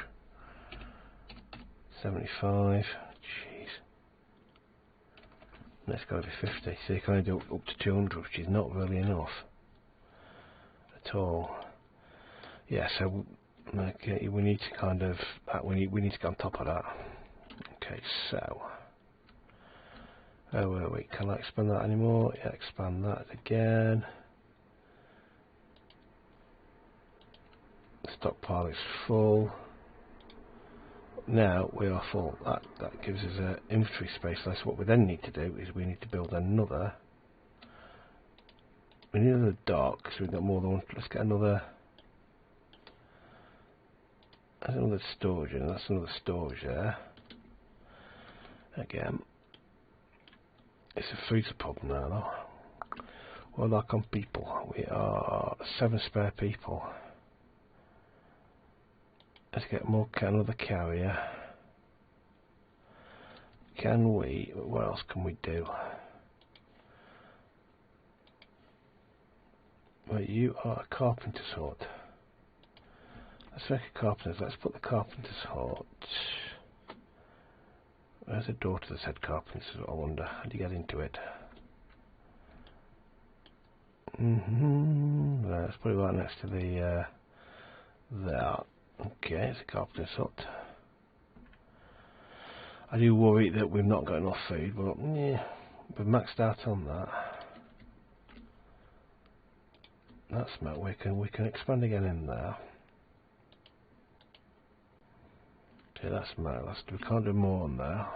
75, jeez. Let's go to 50. So you can only do up to 200, which is not really enough at all. Yeah, so okay, we need to kind of we need to get on top of that. Okay, so wait, can I expand that anymore? Yeah, expand that again. Stockpile is full. Now we are full. That gives us an inventory space. So what we then need to do is we need to build another. We need another dock, so we've got more than one. Let's get another. That's another storage, and that's another storage there. Again, it's a food problem now, though. Well, like on people, we are 7 spare people. Let's get more. Another carrier. Can we? What else can we do? Well, you are a carpenter's hut. Let's make a carpenter's. Let's put the carpenter's hut. Where's the door to the said carpenter's hut? I wonder. How do you get into it? Let's put it right next to the there. Okay, it's a carpenter's hut. I do worry that we've not got enough food, but yeah, we've maxed out on that. That's met. We can expand again in there. Okay, that's met. We can't do more on there.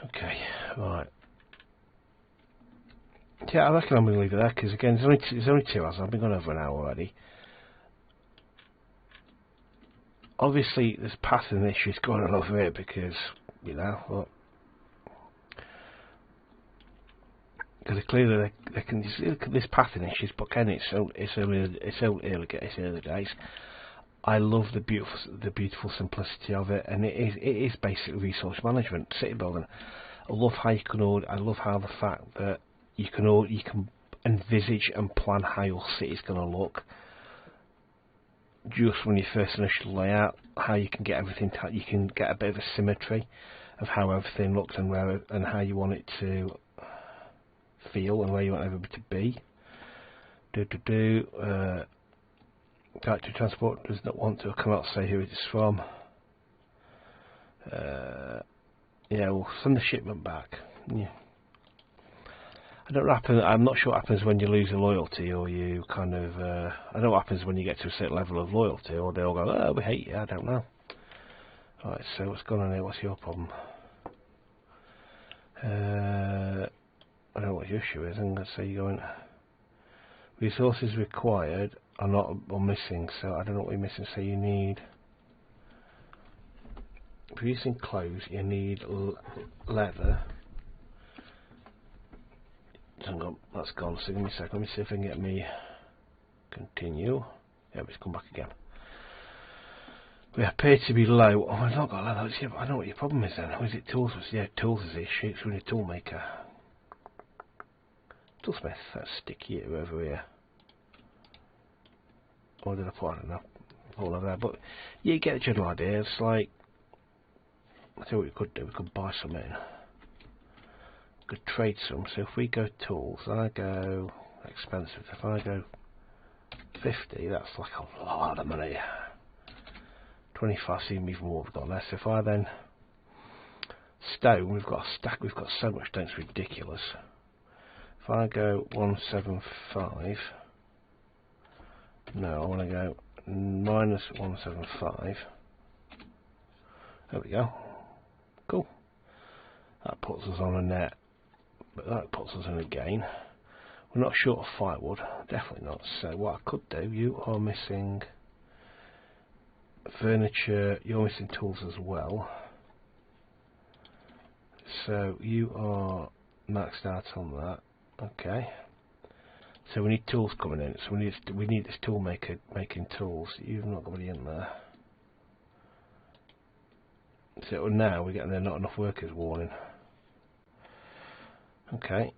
Okay, right. Yeah, I reckon I'm going to leave it there because again, there's only 2 hours. I've been gone over an hour already. Obviously, there's pattern issues going on over here because you know, well, because clearly they can just look at this pattern issues. But Ken, it's early days. I love the beautiful simplicity of it, and it is basically resource management, city building. I love how you can I love how the fact that you can envisage and plan how your city's going to look. Just when you first initially lay out, how you can get everything, you can get a bit of a symmetry of how everything looks and where and how you want it to feel and where you want everybody to be. Factory transport does not want to come out and say who it is from. Yeah, we'll send the shipment back. Yeah. I'm not sure what happens when you lose a loyalty, or you kind of. I don't know what happens when you get to a certain level of loyalty, or they all go, "Oh, we hate you." I don't know. Right, so what's going on here? What's your problem? I don't know what your issue is. I'm going to say you're going. Resources required are not or missing, so I don't know what you're missing. So you need. Producing clothes, you need leather. Hang on, that's gone. So give me a sec. Let me see if I can get me continue. Yeah, it's come back again. We appear to be low. Oh, I've not got leather. Yeah, I don't know what your problem is then. Or is it tools? Yeah, tools is the issue. It's really a tool maker. Toolsmith. That's sticky over here. Or did I put? I don't know. All over there. But yeah, you get the general idea. It's like, I tell you what we could do. We could buy some in. Could trade some. So if we go tools, I go expensive. If I go 50, that's like a lot of money. 25 seems even more. We've got less. If I then stone, we've got a stack. We've got so much stone, it's ridiculous. If if I go 175, no, I want to go minus 175. There we go. Cool. That puts us on a net, but that puts us in a gain. We're not short of firewood, definitely not. So what I could do, you are missing furniture, you're missing tools as well. So you are maxed out on that. Okay. So we need tools coming in. So we need this tool maker making tools. You've not got any in there. So now we're getting there not enough workers warning. Okay.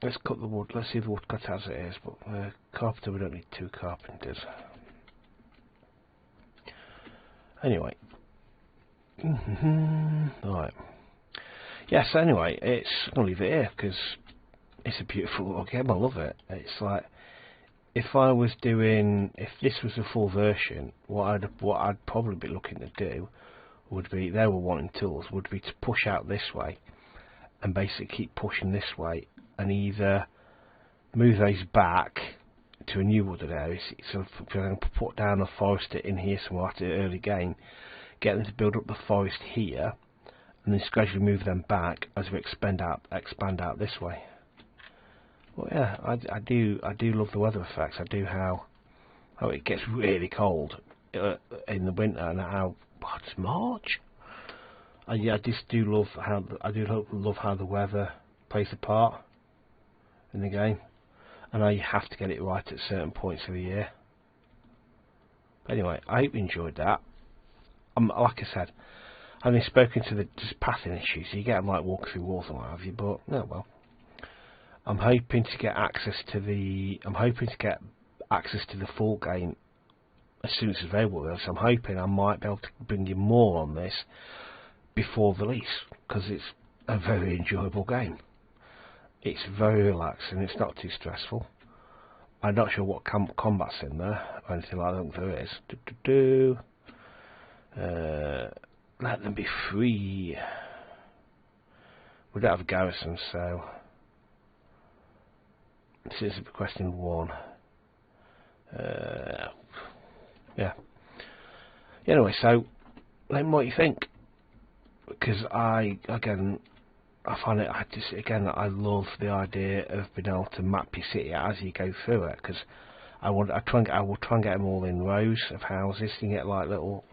Let's cut the wood. Let's see the wood cut as it is. But carpenter, we don't need 2 carpenters. Anyway. Right. Yes, anyway, I'm going to leave it here because it's a beautiful little game. I love it. It's like, if this was a full version, what I'd probably be looking to do would be, they were wanting tools, would be to push out this way and basically keep pushing this way and either move those back to a new wooded area. So if I'm going to put down a forester in here somewhere at the early game, get them to build up the forest here, and then gradually move them back as we expand out this way. Well, yeah, I do love the weather effects. I do how it gets really cold in the winter, and how it's March. Yeah, I just do love how the weather plays a part in the game, and how you have to get it right at certain points of the year. But anyway, I hope you enjoyed that. Like I said, having spoken to the just pathing issues, you get them like walk through walls and what have you. But no, well, I'm hoping to get access to the full game as soon as it's available. So I'm hoping I might be able to bring you more on this before release, because it's a very enjoyable game. It's very relaxing. It's not too stressful. I'm not sure what combat's in there or anything like that. I don't think there is. Let them be free. We don't have a garrison, so citizen requesting 1. Yeah. Anyway, so let me know what you think, because I find it. I love the idea of being able to map your city as you go through it, because I will try and get them all in rows of houses. You can get like little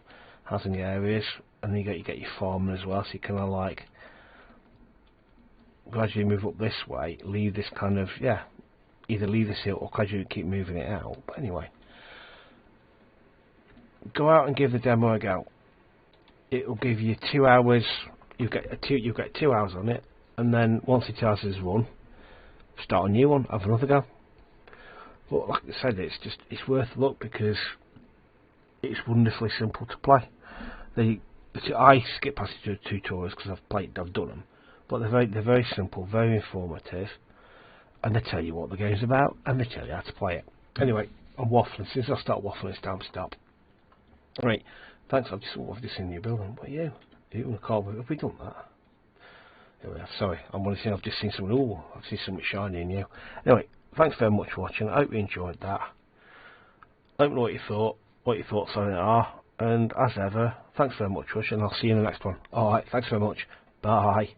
housing areas, and then you get your farming as well, so you can like gradually move up this way, leave this kind of, either leave this hill or gradually keep moving it out. But anyway, go out and give the demo a go. It will give you 2 hours. You get 2 hours on it, and then once the 2 hours is run, start a new one, have another go. But like I said, it's worth a look because it's wonderfully simple to play. I skip past the tutorials because I've done them, but they're very simple, very informative, and they tell you what the game's about and they tell you how to play it. Anyway, I'm waffling. Since I start waffling, it's time to stop. Right, thanks. I've just seen your building. What are you? Are you in a car? Have we done that? Here we are. Sorry, I've just seen something. Oh, I've seen something shiny in you. Anyway, thanks very much for watching. I hope you enjoyed that. Let me know what your thoughts on it are. And as ever, thanks very much, Rush, and I'll see you in the next one. Alright, thanks very much. Bye.